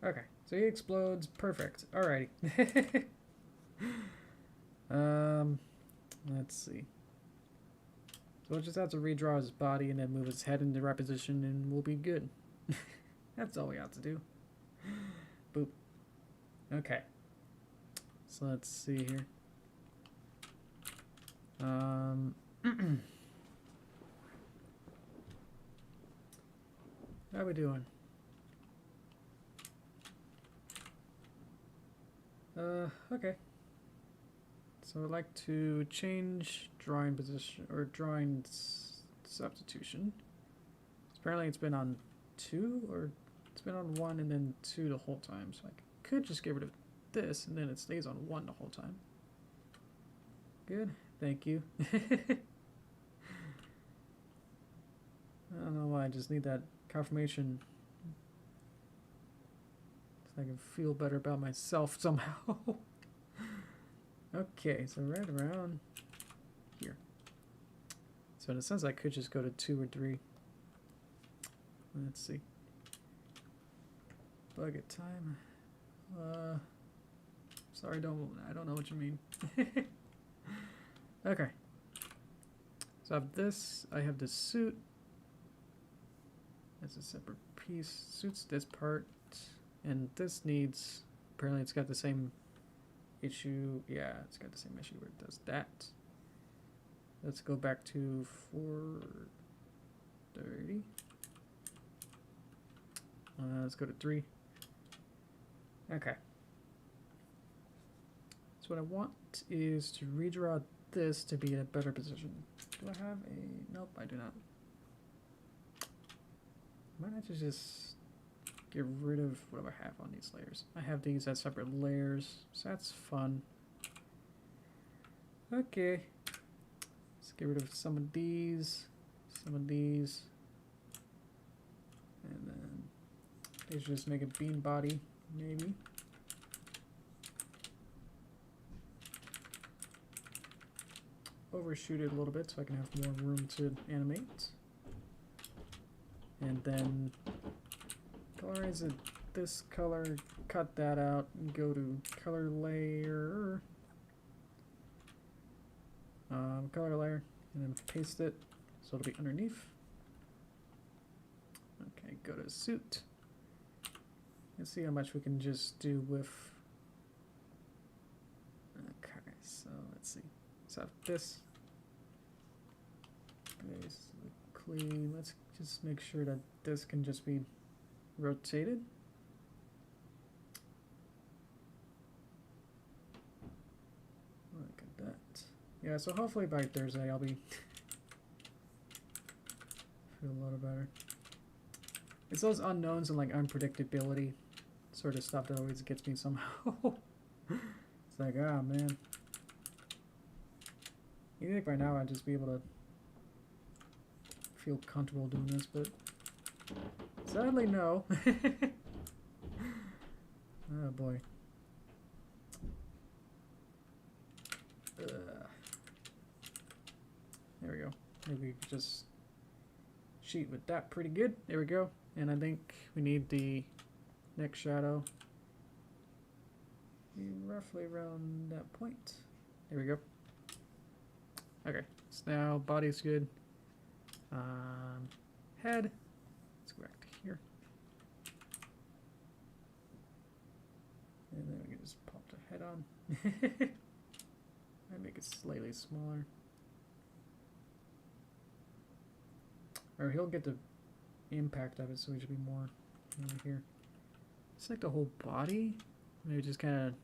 Okay. So he explodes. Perfect. Alrighty. Let's see. So we'll just have to redraw his body and then move his head into the right position and we'll be good. That's all we have to do. Boop. Okay. So let's see here. How are we doing? Okay. So I'd like to change drawing position or drawing substitution. Apparently it's been on 2 or it's been on 1 and then 2 the whole time. So I could just get rid of this and then it stays on 1 the whole time. Good. Thank you. I don't know why, I just need that confirmation so I can feel better about myself somehow. Okay, so right around here. So in a sense I could just go to 2 or 3. Let's see. Bucket time. Sorry, I don't know what you mean. Okay. So I have this, I have the suit. That's a separate piece. Suits this part. And this needs, apparently it's got the same issue. Yeah, it's got the same issue where it does that. Let's go back to 430. Let's go to 3. Okay. So what I want is to redraw this to be in a better position. Do I have a... Nope, I do not. Might have to just get rid of what do I have on these layers. I have these as separate layers, so that's fun. Okay. Let's get rid of some of these, and then they should just make a bean body, maybe. Overshoot it a little bit so I can have more room to animate. And then colorize it this color, cut that out, and go to color layer. Color layer, and then paste it so it'll be underneath. Okay, go to suit. Let's see how much we can just do with. Okay, so let's see. So I have this. Basically, let's just make sure that this can just be rotated. Look at that. Yeah, so hopefully by Thursday I'll be feel a little better. It's those unknowns and like unpredictability sort of stuff that always gets me somehow. It's like, ah, man. You think by now I'd just be able to feel comfortable doing this, but sadly no. Oh boy. There we go. Maybe we could just cheat with that pretty good. There we go. And I think we need the next shadow be roughly around that point. There we go. Okay, so now body's good. Head. Let's go back to here. And then we can just pop the head on. I make it slightly smaller. Or he'll get the impact of it, so we should be more over here. Select the whole body. Maybe just kind of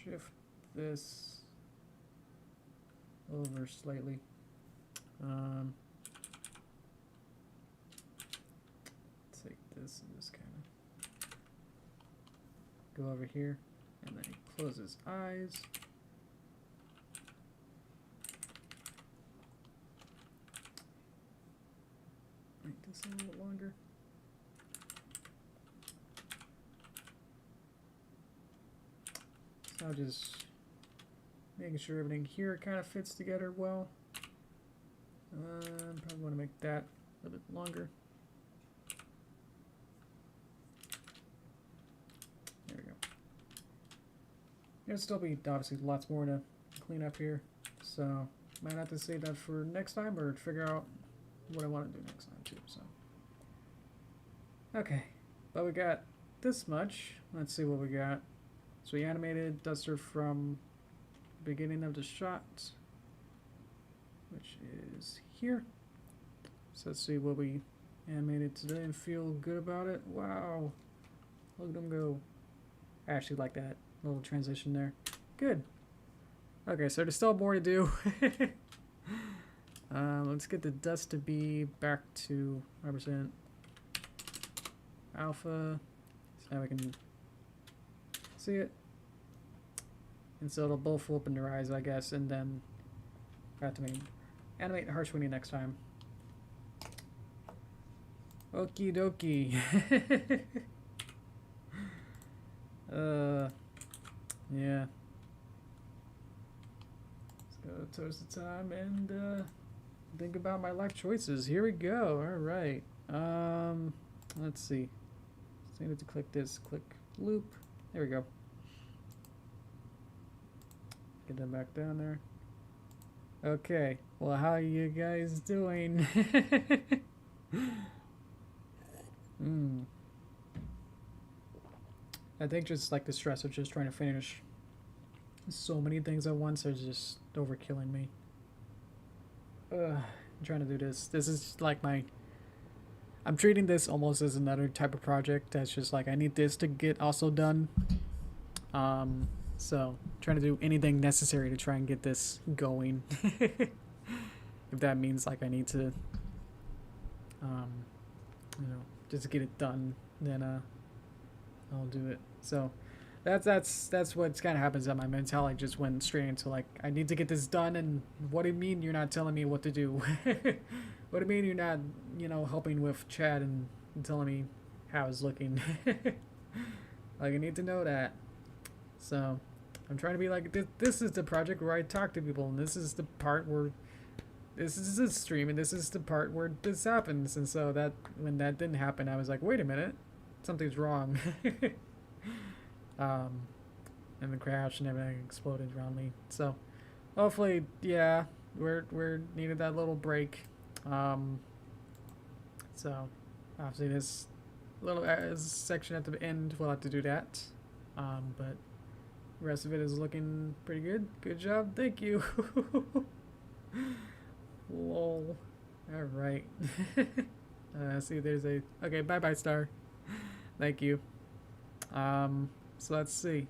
shift this over slightly. Take this and just kind of go over here, and then he closes his eyes. Make this a little bit longer. So just making sure everything here kind of fits together well. Probably want to make that a little bit longer. There we go. There'll still be obviously lots more to clean up here, so might have to save that for next time or figure out what I want to do next time too. So okay, but we got this much. Let's see what we got. So we animated Duster from the beginning of the shot, which is here. So let's see what we animated today and feel good about it. Wow. Look at them go. I actually like that little transition there. Good. Okay, so there's still more to do. Let's get the dust to be back to 100% alpha. So now we can see it. And so they'll both open their eyes, I guess, and then I have to animate Harshwinny next time. Okie dokie. Yeah. Let's go towards the time and think about my life choices. Here we go. All right. Let's see. So I need to click this. Click loop. There we go. Get them back down there. Okay. Well, how are you guys doing? I think just like the stress of just trying to finish so many things at once is just overkilling me. I'm trying to do this. This is like I'm treating this almost as another type of project that's just like I need this to get also done. So trying to do anything necessary to try and get this going. If that means like I need to, you know, just to get it done, then I'll do it. So that's what's kind of happens that my mentality just went straight into like I need to get this done. And what do you mean you're not telling me what to do? What do you mean you're not, you know, helping with chat and telling me how it's looking? Like I need to know that. So I'm trying to be like this is the project where I talk to people, and this is the part where this is the stream, and this is the part where this happens. And so that when that didn't happen, I was like, wait a minute, something's wrong. And the crash and everything exploded around me. So hopefully, yeah, we're needed that little break. So obviously this little section at the end we'll have to do that. But the rest of it is looking pretty good. Good job, thank you. Lol. All right. See, there's a okay. Bye bye, star. Thank you. So let's see.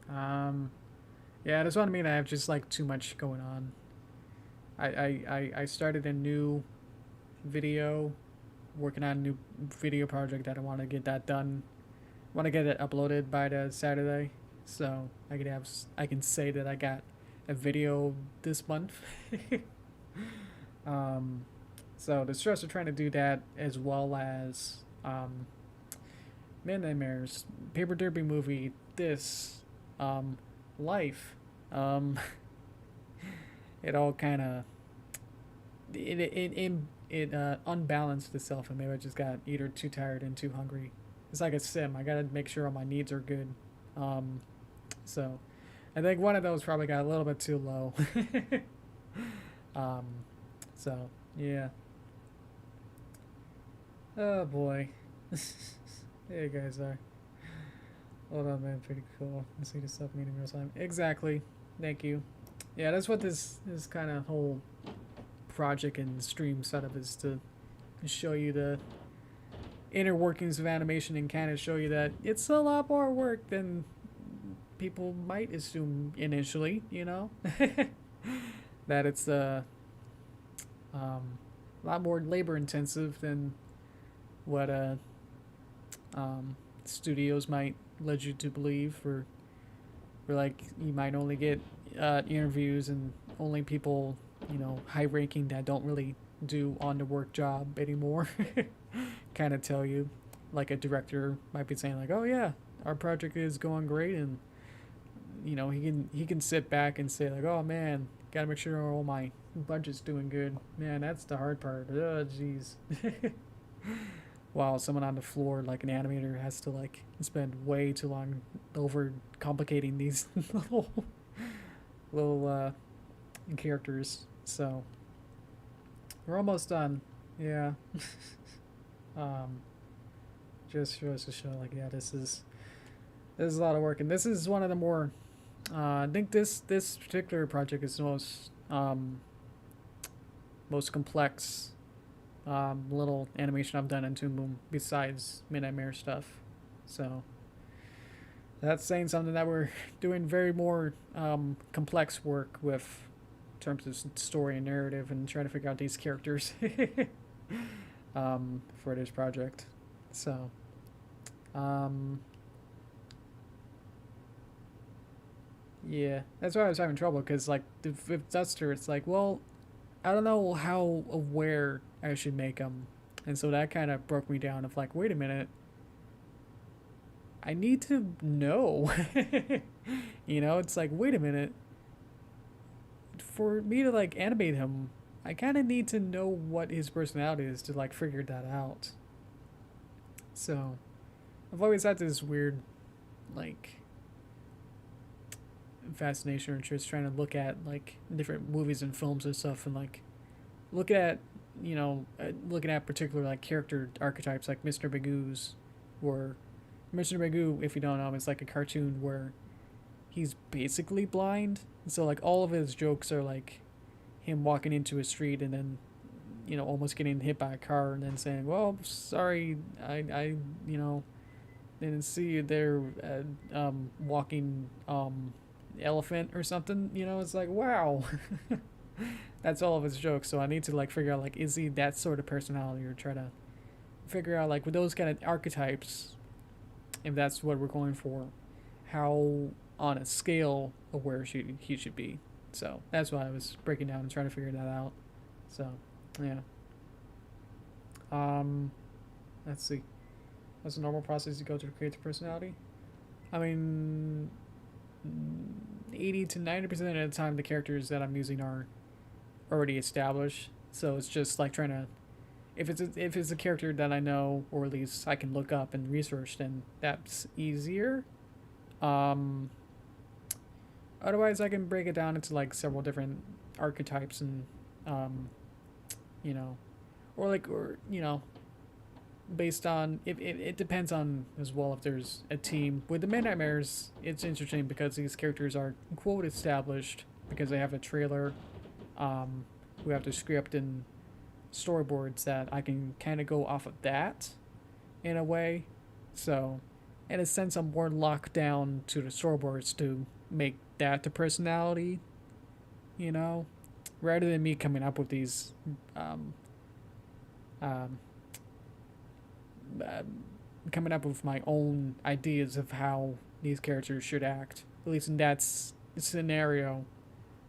Yeah, this one I mean I have just like too much going on. I started a new video, working on a new video project that I want to get that done. Want to get it uploaded by the Saturday, so I can say that I got a video this month. So the stress of trying to do that, as well as Nightmares, Paper Derpy movie, this, life, it all kind of it unbalanced itself, and maybe I just got either too tired and too hungry. It's like a sim. I gotta make sure all my needs are good. So I think one of those probably got a little bit too low. So yeah. Oh boy. There you guys are. Hold on, man. Pretty cool. Let's see the stuff in real time. Exactly. Thank you. Yeah, that's what this kind of whole project and stream setup is, to show you the inner workings of animation and kind of show you that it's a lot more work than people might assume initially, you know? That it's a lot more labor intensive than what studios might lead you to believe, or like you might only get interviews and only people, you know, high ranking that don't really do on the work job anymore kind of tell you. Like a director might be saying like, oh yeah, our project is going great, and you know, he can sit back and say like, oh man, gotta make sure all my budget's doing good. Man, that's the hard part. Oh jeez. While someone on the floor, like an animator, has to like spend way too long over complicating these little characters. So we're almost done. Yeah. just goes to show, like, yeah, this is a lot of work, and this is one of the more. I think this particular project is the most complex little animation I've done in Toon Boom besides Midnight Mare stuff. So that's saying something that we're doing very more complex work with in terms of story and narrative and trying to figure out these characters for this project. So yeah, that's why I was having trouble because like with Duster, it's like, well, I don't know how aware I should make them, and so that kind of broke me down. Of like, wait a minute, I need to know. You know, it's like, wait a minute, for me to like animate him, I kind of need to know what his personality is to like figure that out. So I've always had this weird like fascination or just trying to look at like different movies and films and stuff and like look at looking at particular like character archetypes like Mr. Magoo's, where Mr. Magoo, if you don't know him, is like a cartoon where he's basically blind. So like all of his jokes are like him walking into a street and then almost getting hit by a car and then saying, "Well, sorry, I didn't see you there, walking elephant or something." It's like, wow. That's all of his jokes. So I need to like figure out like, is he that sort of personality, or try to figure out like with those kind of archetypes, if that's what we're going for, how on a scale of where he should be. So that's why I was breaking down and trying to figure that out. So yeah. Let's see. What's the normal process you go to create the personality? I mean, 80 to 90% of the time, the characters that I'm using are already established. So it's just like trying to, if it's a character that I know, or at least I can look up and research, then that's easier. Otherwise, I can break it down into like several different archetypes and, you know, based on it depends on as well if there's a team. With the Midnight Mares, it's interesting because these characters are quote established because they have a trailer. We have the script and storyboards that I can kind of go off of that in a way. So in a sense, I'm more locked down to the storyboards to make that the personality, rather than me coming up with these um, coming up with my own ideas of how these characters should act. At least in that scenario,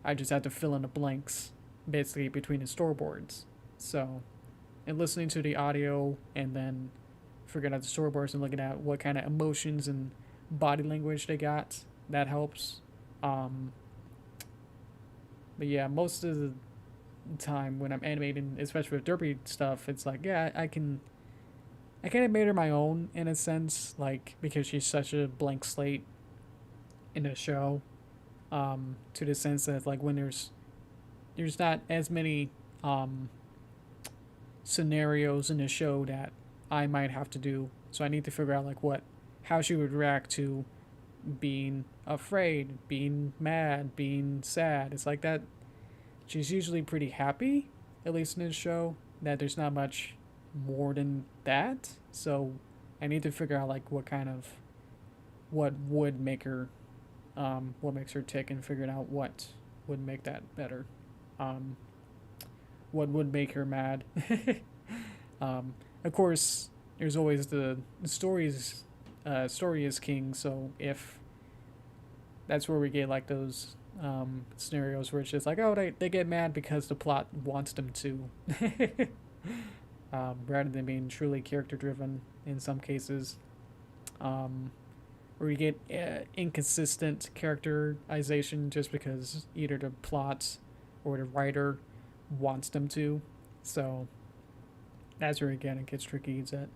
I just have to fill in the blanks, basically between the storyboards. So, and listening to the audio and then figuring out the storyboards and looking at what kind of emotions and body language they got, that helps. But yeah, most of the time when I'm animating, especially with Derpy stuff, it's like, yeah, I kind of made her my own in a sense, like because she's such a blank slate in the show. To the sense that like when there's not as many scenarios in the show that I might have to do, so I need to figure out like how she would react to being afraid, being mad, being sad. It's like that. She's usually pretty happy, at least in this show. That there's not much more than that. So I need to figure out like what would make her, what makes her tick, and figuring out what would make that better. What would make her mad. Of course, there's always the stories. Story is king. So if that's where we get like those scenarios where it's just like, oh, they get mad because the plot wants them to. Rather than being truly character driven in some cases, where you get inconsistent characterization just because either the plot or the writer wants them to. So that's where again it gets tricky. Is that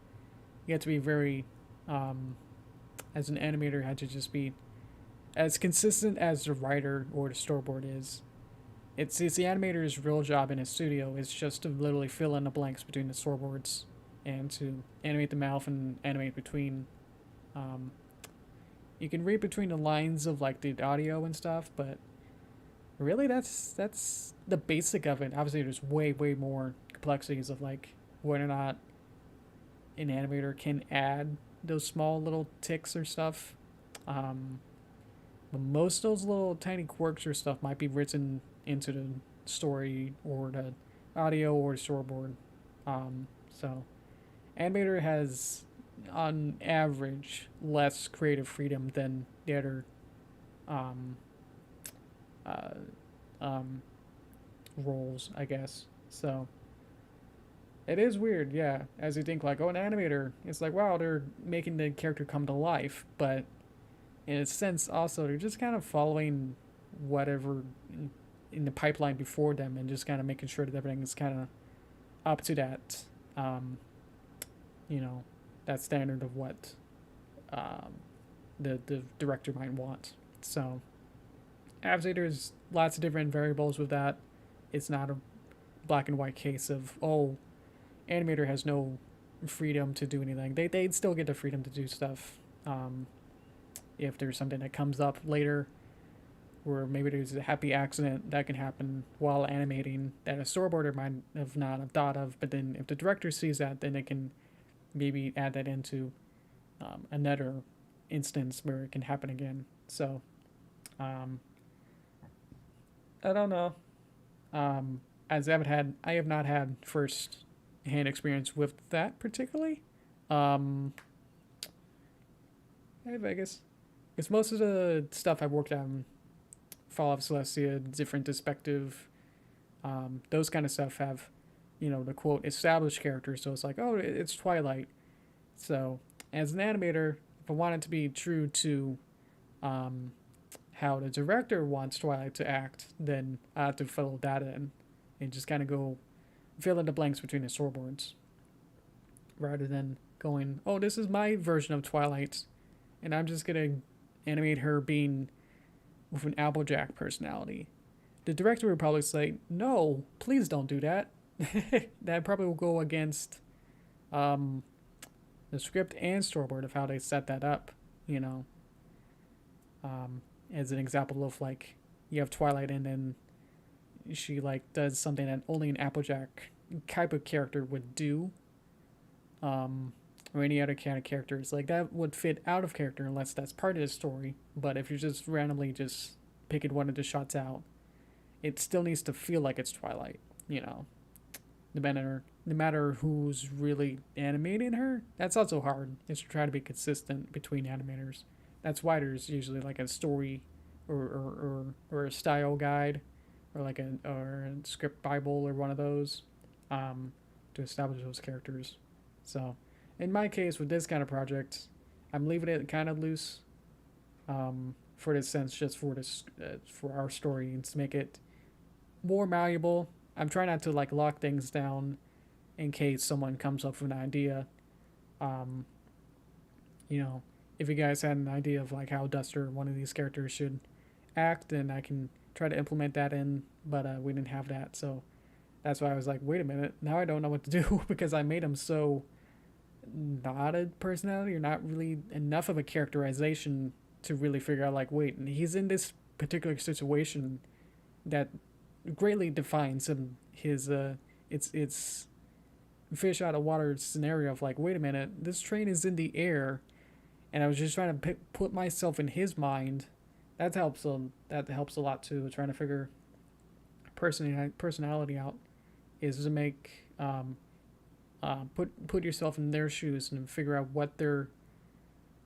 you have to be very, as an animator, you have to just be as consistent as the writer or the storyboard is. It's the animator's real job in a studio is just to literally fill in the blanks between the storyboards and to animate the mouth and animate between. Um, you can read between the lines of like the audio and stuff, but really that's the basic of it. Obviously, there's way more complexities of like whether or not an animator can add those small little ticks or stuff. Um, but most of those little tiny quirks or stuff might be written into the story or the audio or storyboard. So animator has on average less creative freedom than the other um, uh, um, roles, I guess. So it is weird, yeah. As you think like, oh, an animator, it's like, wow, they're making the character come to life, but in a sense, also they're just kind of following whatever in the pipeline before them and just kind of making sure that everything is kind of up to that, um, you know, that standard of what um, the director might want. So obviously, there's lots of different variables with that. It's not a black and white case of, oh, animator has no freedom to do anything. They'd still get the freedom to do stuff. If there's something that comes up later, or maybe there's a happy accident that can happen while animating that a storyboarder might have not have thought of, but then if the director sees that, then it can maybe add that into another instance where it can happen again. So um, I don't know. As I have not had first hand experience with that particularly. Um, I guess it's most of the stuff I've worked on, Fall of Celestia, Different Perspective, those kind of stuff have, the quote established characters. So it's like, oh, it's Twilight. So as an animator, if I want it to be true to um, how the director wants Twilight to act, then I have to fill that in and just kind of go fill in the blanks between the storyboards rather than going, oh, this is my version of Twilight, and I'm just gonna animate her being with an Applejack personality. The director would probably say, no, please don't do that. That probably will go against um, the script and storyboard of how they set that up, you know. As an example of like, you have Twilight and then she like does something that only an Applejack type of character would do, or any other kind of characters like that would fit out of character unless that's part of the story. But if you're just randomly just picking one of the shots out, it still needs to feel like it's Twilight, you know. No matter who's really animating her, that's also hard. Is to try to be consistent between animators. That's why there's usually like a story or a style guide or like a script bible or one of those to establish those characters. So in my case with this kind of project, I'm leaving it kind of loose for this sense, just for this for our story and to make it more malleable. I'm trying not to like lock things down in case someone comes up with an idea. Um, if you guys had an idea of like how Duster, one of these characters, should act, then I can try to implement that in. But we didn't have that, so that's why I was like, wait a minute, now I don't know what to do because I made him so not a personality or not really enough of a characterization to really figure out like, wait, he's in this particular situation that greatly defines him. It's fish out of water scenario of like, wait a minute, this train is in the air, and I was just trying to put myself in his mind. That helps a lot too. Trying to figure personality out is to make put yourself in their shoes and figure out what they're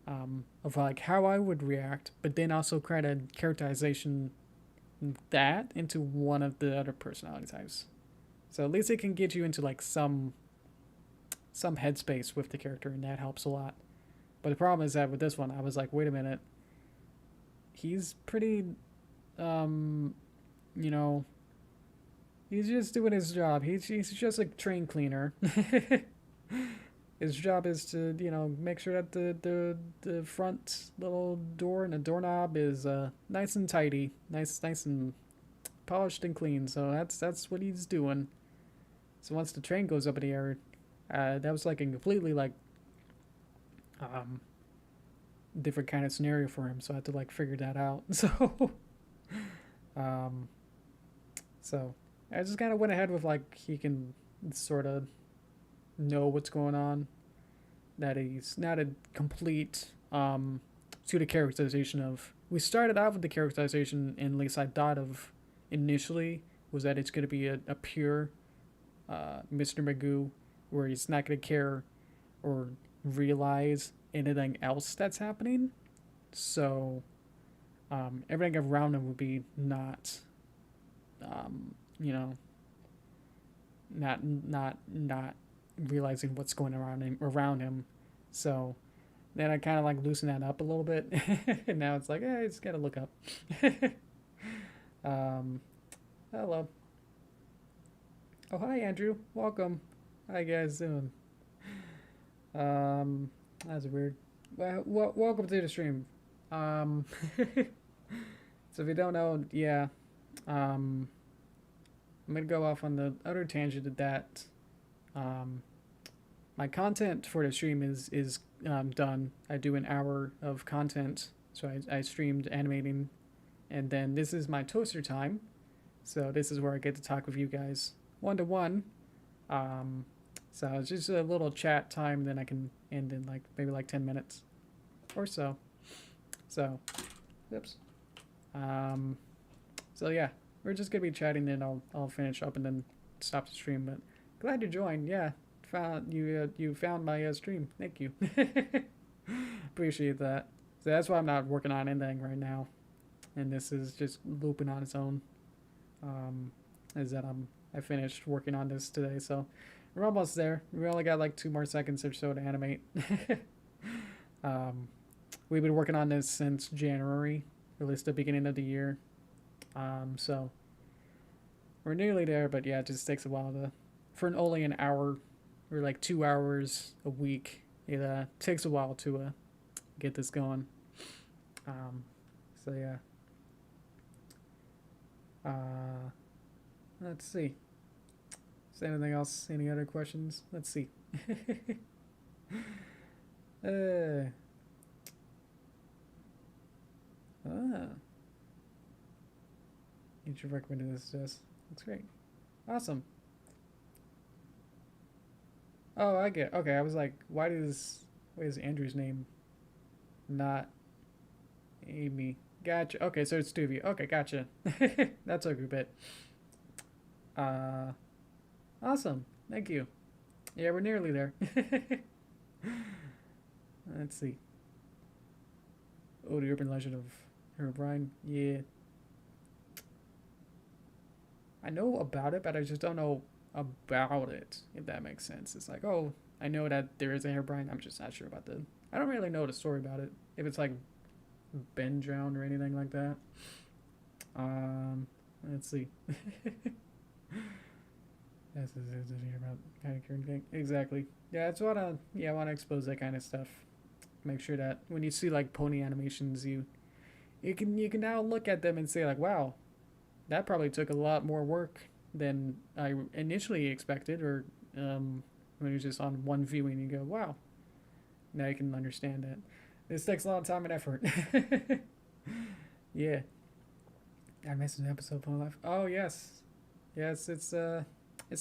of like how I would react, but then also create a characterization that into one of the other personality types. So at least it can get you into like some headspace with the character, and that helps a lot. But the problem is that with this one, I was like, wait a minute, he's pretty, you know, he's just doing his job. He's just a train cleaner. His job is to, make sure that the front little door and the doorknob is nice and tidy, nice and polished and clean. So that's what he's doing. So once the train goes up in the air, That was like a completely like um, different kind of scenario for him, so I had to like figure that out. Um, so I just kind of went ahead with like he can sort of know what's going on. That he's not a complete pseudo characterization of. We started out with the characterization, and at least I thought of initially was that it's going to be a pure Mr. Magoo, where he's not going to care or realize anything else that's happening. So everything around him would be not, you know, not realizing what's going around him. So then I kind of like loosen that up a little bit, and now it's like, hey, I just gotta look up. um, hello. Oh, hi, Andrew. Welcome. How you guys doing? That's weird. Well, welcome to the stream. So if you don't know, yeah, um, I'm gonna go off on the other tangent of that. Um, my content for the stream is done. I do an hour of content, so I streamed animating, and then this is my toaster time. So this is where I get to talk with you guys one to one. Um, so it's just a little chat time, then I can end in like maybe like 10 minutes or so. So, oops. Um, so yeah, we're just gonna be chatting, then I'll finish up and then stop the stream. But glad you joined. Yeah, found you you found my stream. Thank you. Appreciate that. So that's why I'm not working on anything right now, and this is just looping on its own. Is that I finished working on this today, so we're almost there. We only got like 2 more seconds or so to animate. um, we've been working on this since January, or at least the beginning of the year. So we're nearly there, but yeah, it just takes a while to, for only an hour or like 2 hours a week. It takes a while to get this going. So yeah. Let's see. Is there anything else? Any other questions? Let's see. uh, you should recommend this to us. That's great. Awesome. Oh, I get. Okay, I was like, why is Andrew's name not Amy? Gotcha. Okay, so it's two of you. Okay, gotcha. That's a good bit. Awesome. Thank you. Yeah, we're nearly there. Let's see. Oh, the urban legend of Herobrine. Yeah. I know about it, but I just don't know about it, if that makes sense. It's like, oh, I know that there is a Herobrine. I'm just not sure about the... I don't really know the story about it. If it's like been drowned or anything like that. Let's see. That's about kind of current thing. Exactly. Yeah, it's what I want to expose that kind of stuff. Make sure that when you see like pony animations, you can now look at them and say like, wow, that probably took a lot more work than I initially expected, or when it was just on one viewing, you go, wow, now you can understand that this takes a lot of time and effort. Yeah, I missed an episode of my life. Oh yes, it's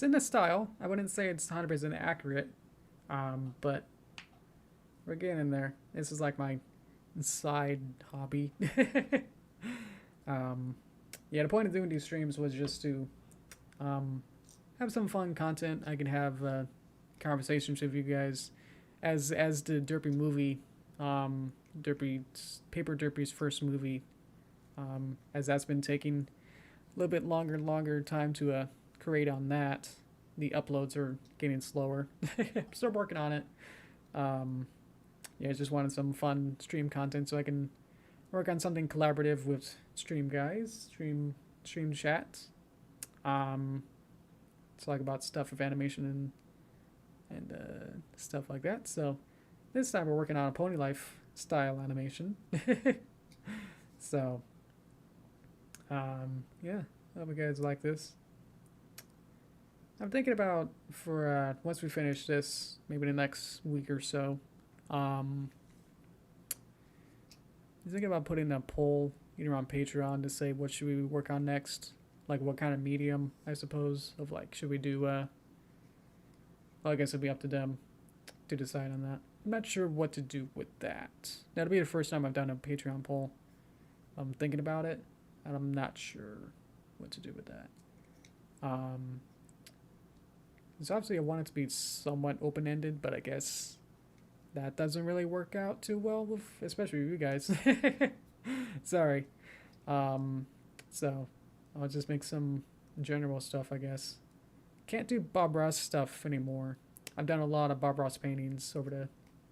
in the style. I wouldn't say it's 100% accurate, but we're getting there. This is like my side hobby. Yeah, the point of doing these streams was just to have some fun content. I can have conversations with you guys as the Derpy movie, Paper Derpy's first movie, as that's been taking a little bit longer time to create on that. The uploads are getting slower. Still working on it. Yeah, I just wanted some fun stream content so I can work on something collaborative with stream guys, stream chat. It's like about stuff of animation and stuff like that. So this time we're working on a Pony Life style animation. So yeah, I hope you guys like this. I'm thinking about for once we finish this, maybe the next week or so. I'm thinking about putting a poll either on Patreon to say what should we work on next, like what kind of medium, I suppose, of like should we do. Well, I guess it'd be up to them to decide on that. I'm not sure what to do with that. That'll be the first time I've done a Patreon poll. I'm thinking about it, and I'm not sure what to do with that. So obviously I want it to be somewhat open-ended, but I guess that doesn't really work out too well with, especially with you guys. Sorry. So I'll just make some general stuff, I guess. Can't do Bob Ross stuff anymore. I've done a lot of Bob Ross paintings over the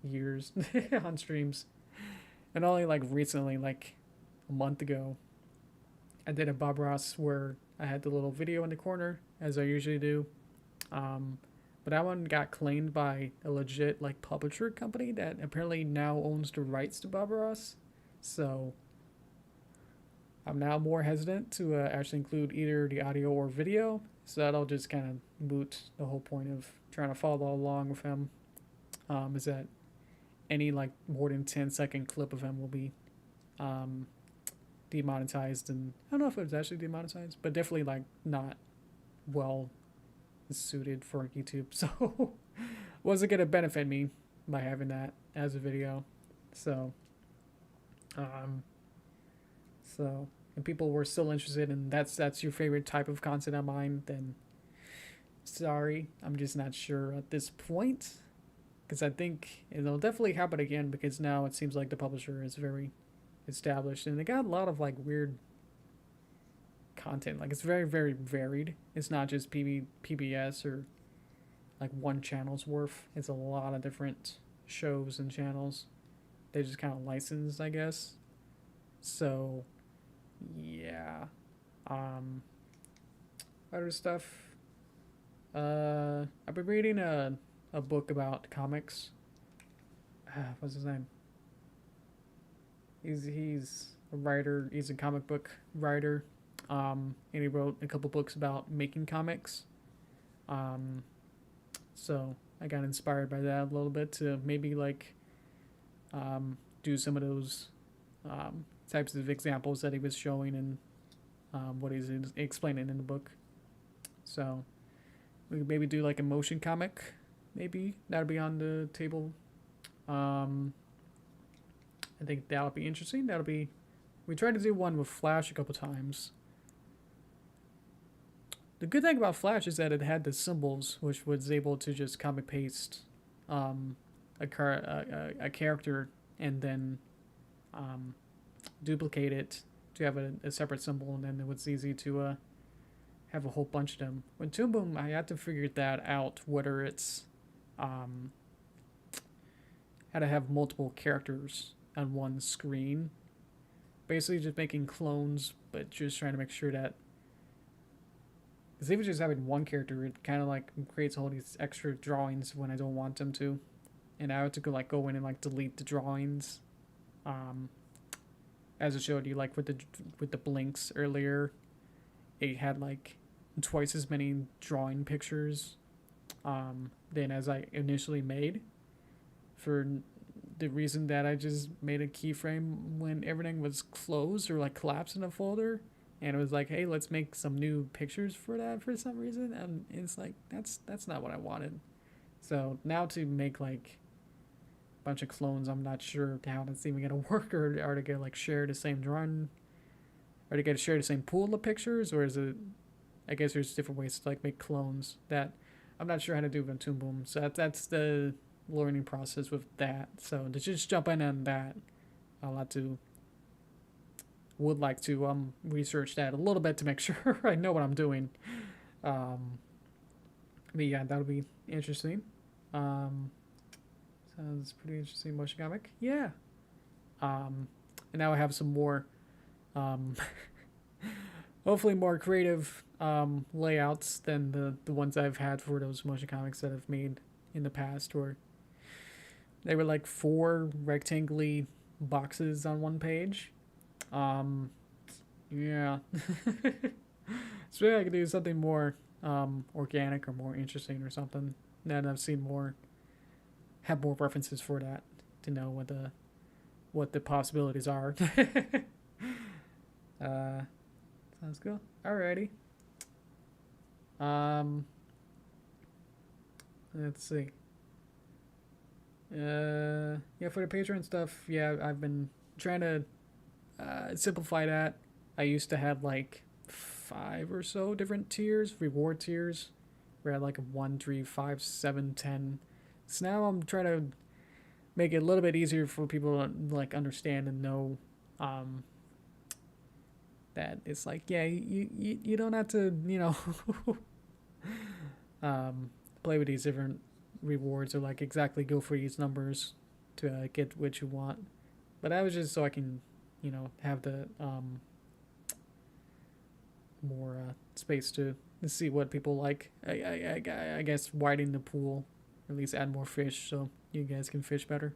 years on streams, and only like recently, like a month ago, I did a Bob Ross where I had the little video in the corner, as I usually do. But that one got claimed by a legit like publisher company that apparently now owns the rights to Bob Ross. So I'm now more hesitant to actually include either the audio or video. So that'll just kind of moot the whole point of trying to follow along with him. Is that any like more than 10-second clip of him will be demonetized, and I don't know if it was actually demonetized, but definitely like not well suited for YouTube. So wasn't gonna benefit me by having that as a video. So and people were still interested, and that's your favorite type of content of mine, then sorry, I'm just not sure at this point, because I think it'll definitely happen again, because now it seems like the publisher is very established, and they got a lot of like weird content. Like it's very, very varied. It's not just PBS or like one channel's worth. It's a lot of different shows and channels. They just kind of licensed, I guess. So yeah. Other stuff. I've been reading a book about comics. What's his name? He's a writer. He's a comic book writer. And he wrote a couple books about making comics. So I got inspired by that a little bit to maybe like do some of those types of examples that he was showing and what he's explaining in the book. So we could maybe do like a motion comic. Maybe that'll be on the table. I think that'll be interesting. We tried to do one with Flash a couple times. The good thing about Flash is that it had the symbols, which was able to just comic paste a character and then duplicate it to have a separate symbol, and then it was easy to have a whole bunch of them. With Toon Boom, I had to figure that out, whether it's how to have multiple characters on one screen. Basically just making clones, but just trying to make sure that, because even just having one character, it kind of like creates all these extra drawings when I don't want them to, and I have to go in and like delete the drawings. As I showed you, like with the blinks earlier, it had like twice as many drawing pictures than as I initially made, for the reason that I just made a keyframe when everything was closed or like collapsed in a folder, and it was like, hey, let's make some new pictures for that for some reason, and it's like that's not what I wanted. So now to make like a bunch of clones, I'm not sure how that's even gonna work, or to get like share the same drawing, or to get to share the same pool of pictures, or is it? I guess there's different ways to like make clones that I'm not sure how to do with Toon Boom. So that's the learning process with that. So to just jump in on that, would like to research that a little bit to make sure I know what I'm doing. But yeah, that'll be interesting. Sounds pretty interesting. Motion comic, yeah. And now I have some more hopefully more creative layouts than the ones I've had for those motion comics that I've made in the past, where they were like 4 rectangly boxes on one page. Yeah. So maybe I could do something more organic or more interesting or something. Then I've seen more, have more references for that to know what the possibilities are. Sounds good. Alrighty. Let's see. Yeah, for the Patreon stuff, yeah, I've been trying to simplify that. I used to have like 5 or so different tiers, reward tiers. We had like a 1, 3, 5, 7, 10. So now I'm trying to make it a little bit easier for people to like understand and know that it's like, yeah, you don't have to, play with these different rewards or like exactly go for these numbers to get what you want. But that was just so I can, have the more space to see what people like. I guess widen the pool, or at least add more fish so you guys can fish better.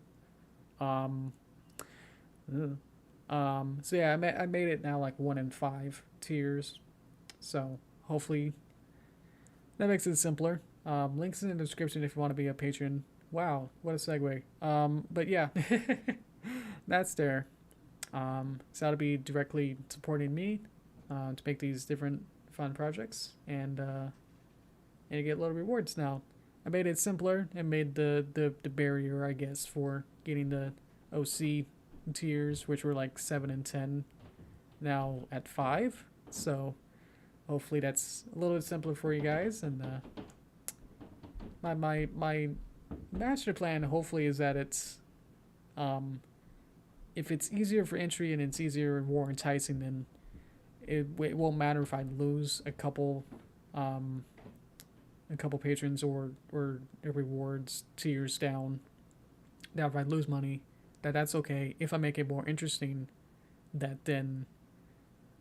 So yeah, I made it now like 1 and 5 tiers. So hopefully that makes it simpler. Links in the description if you want to be a patron. Wow, what a segue. But yeah, that's there. So that'll be directly supporting me to make these different fun projects and you get little rewards now. I made it simpler and made the barrier, I guess, for getting the OC tiers, which were like 7 and 10, now at 5. So hopefully that's a little bit simpler for you guys. And my master plan hopefully is that it's if it's easier for entry and it's easier and more enticing, then it won't matter if I lose a couple patrons or rewards tiers down. Now if I lose money, that's okay. If I make it more interesting, that then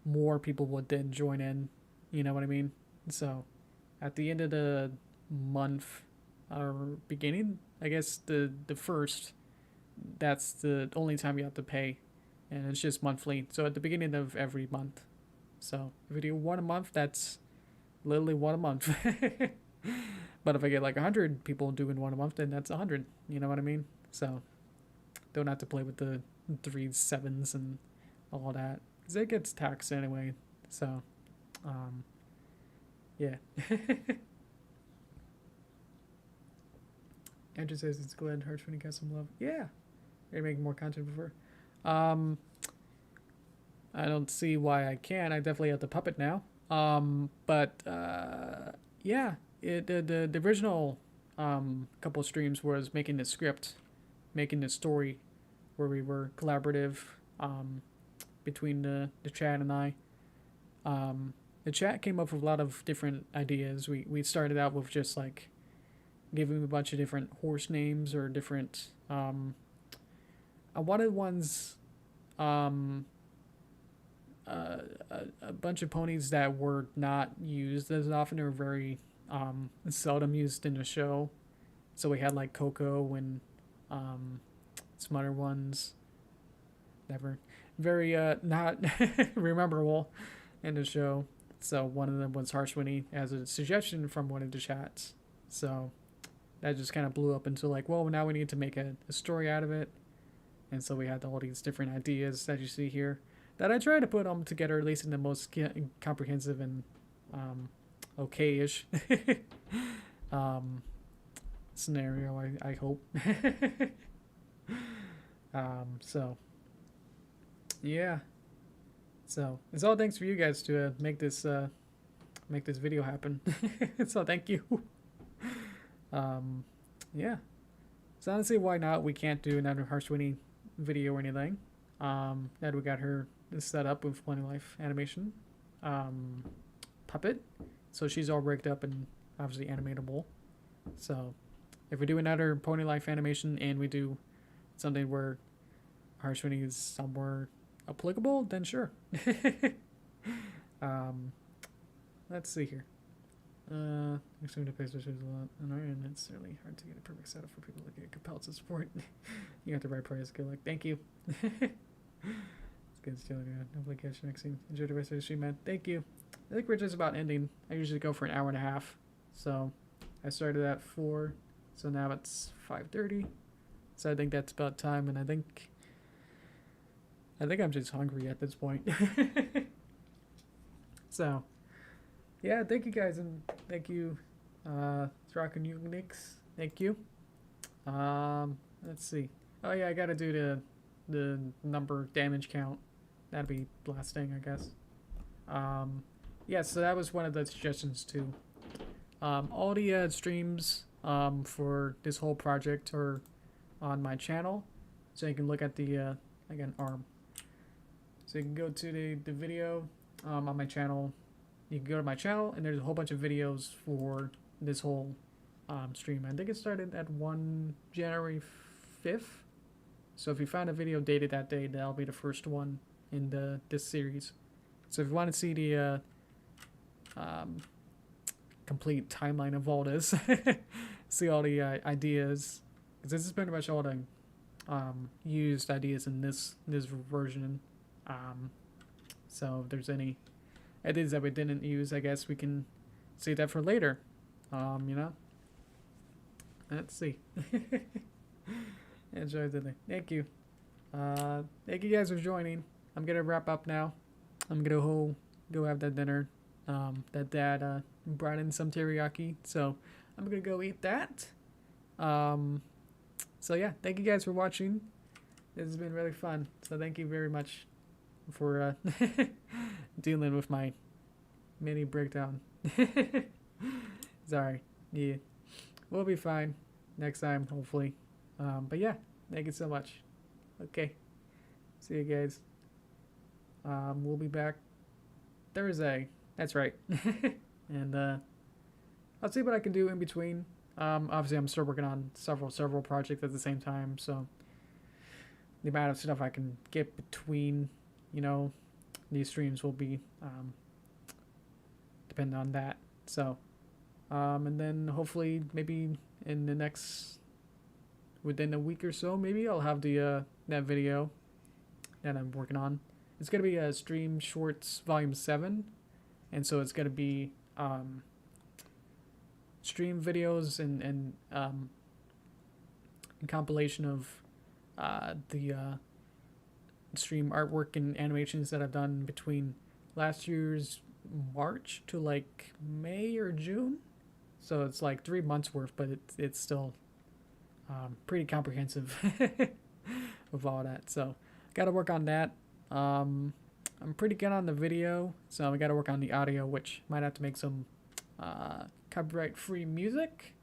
more people would then join in. You know what I mean? So at the end of the month or beginning, I guess the first, that's the only time you have to pay, and it's just monthly. So at the beginning of every month. So if you do 1 a month, that's literally 1 a month. But if I get like 100 people doing 1 a month, then that's 100. You know what I mean? So don't have to play with the 3 7s and all that, because it gets taxed anyway. So yeah. Andrew says it's glad hurts when he gets some love. Yeah, maybe make more content before. I don't see why I can't. I definitely have the puppet now. But yeah, the original couple streams was making the script, making the story, where we were collaborative between the chat and I. The chat came up with a lot of different ideas. We started out with just like giving a bunch of different horse names or different I wanted ones a bunch of ponies that were not used as often or very seldom used in the show. So we had like Coco and some other ones that were very not rememberable in the show. So one of them was Harshwinny as a suggestion from one of the chats. So that just kind of blew up into like, well, now we need to make a story out of it. And so we had all these different ideas that you see here that I try to put them together, at least in the most comprehensive and okay-ish scenario, I hope. So yeah, so it's all thanks for you guys to make this video happen. So thank you. Yeah, so honestly, why not? We can't do another Harshwinny video or anything. That we got her set up with Plenty Life animation puppet, so she's all rigged up and obviously animatable. So if we do another Pony Life animation and we do something where Harshwinny is somewhere applicable, then sure. Let's see here. Extreme to pay is a lot, and it's really hard to get a perfect setup for people to get compelled to support. You got the right price. Good luck. Thank you. It's good still good. Hopefully catch you next scene. Enjoy the rest of the stream, man. Thank you. I think we're just about ending. I usually go for an hour and a half. So I started at 4. So now it's 5:30. So I think that's about time, and I think I'm just hungry at this point. So yeah, thank you guys, and thank you, Throck and Unix. Thank you. Let's see. Oh yeah, I gotta do the number damage count. That'd be blasting, I guess. Yeah, so that was one of the suggestions too. All the streams for this whole project are on my channel, so you can look at the again arm. So you can go to the video on my channel. You can go to my channel, and there's a whole bunch of videos for this whole stream. I think it started at January 5th. So if you find a video dated that day, that'll be the first one in this series. So if you want to see the complete timeline of all this, see all the ideas, because this is pretty much all the used ideas in this version. So if there's any ideas that we didn't use, I guess we can see that for later. You know. Let's see. Enjoy the day. Thank you. Thank you guys for joining. I'm gonna wrap up now. I'm gonna go have that dinner. That Dad brought in some teriyaki, so I'm gonna go eat that. So yeah, thank you guys for watching. This has been really fun. So thank you very much for dealing with my mini breakdown. Sorry. Yeah, we'll be fine next time, hopefully. But yeah, thank you so much. Okay, see you guys. We'll be back Thursday. That's right. And I'll see what I can do in between. Obviously, I'm still working on several projects at the same time, so the amount of stuff I can get between, you know, these streams will be depending on that. So, and then hopefully maybe in the next, within a week or so, maybe I'll have the that video that I'm working on. It's gonna be a Stream Shorts Volume 7, and so it's gonna be stream videos and compilation of the stream artwork and animations that I've done between last year's March to like May or June. So it's like 3 months worth, but it's still pretty comprehensive of all that. So gotta work on that. I'm pretty good on the video, so I gotta work on the audio, which might have to make some copyright-free music.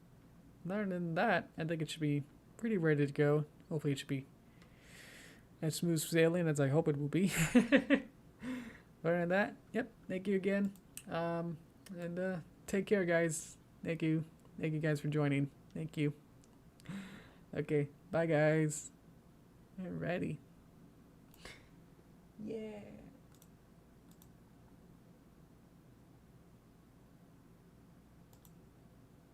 Other than that, I think it should be pretty ready to go. Hopefully it should be as smooth sailing as I hope it will be. Other than that, yep, thank you again. And take care, guys. Thank you. Thank you guys for joining. Thank you. Okay, bye guys. Alrighty. Yeah.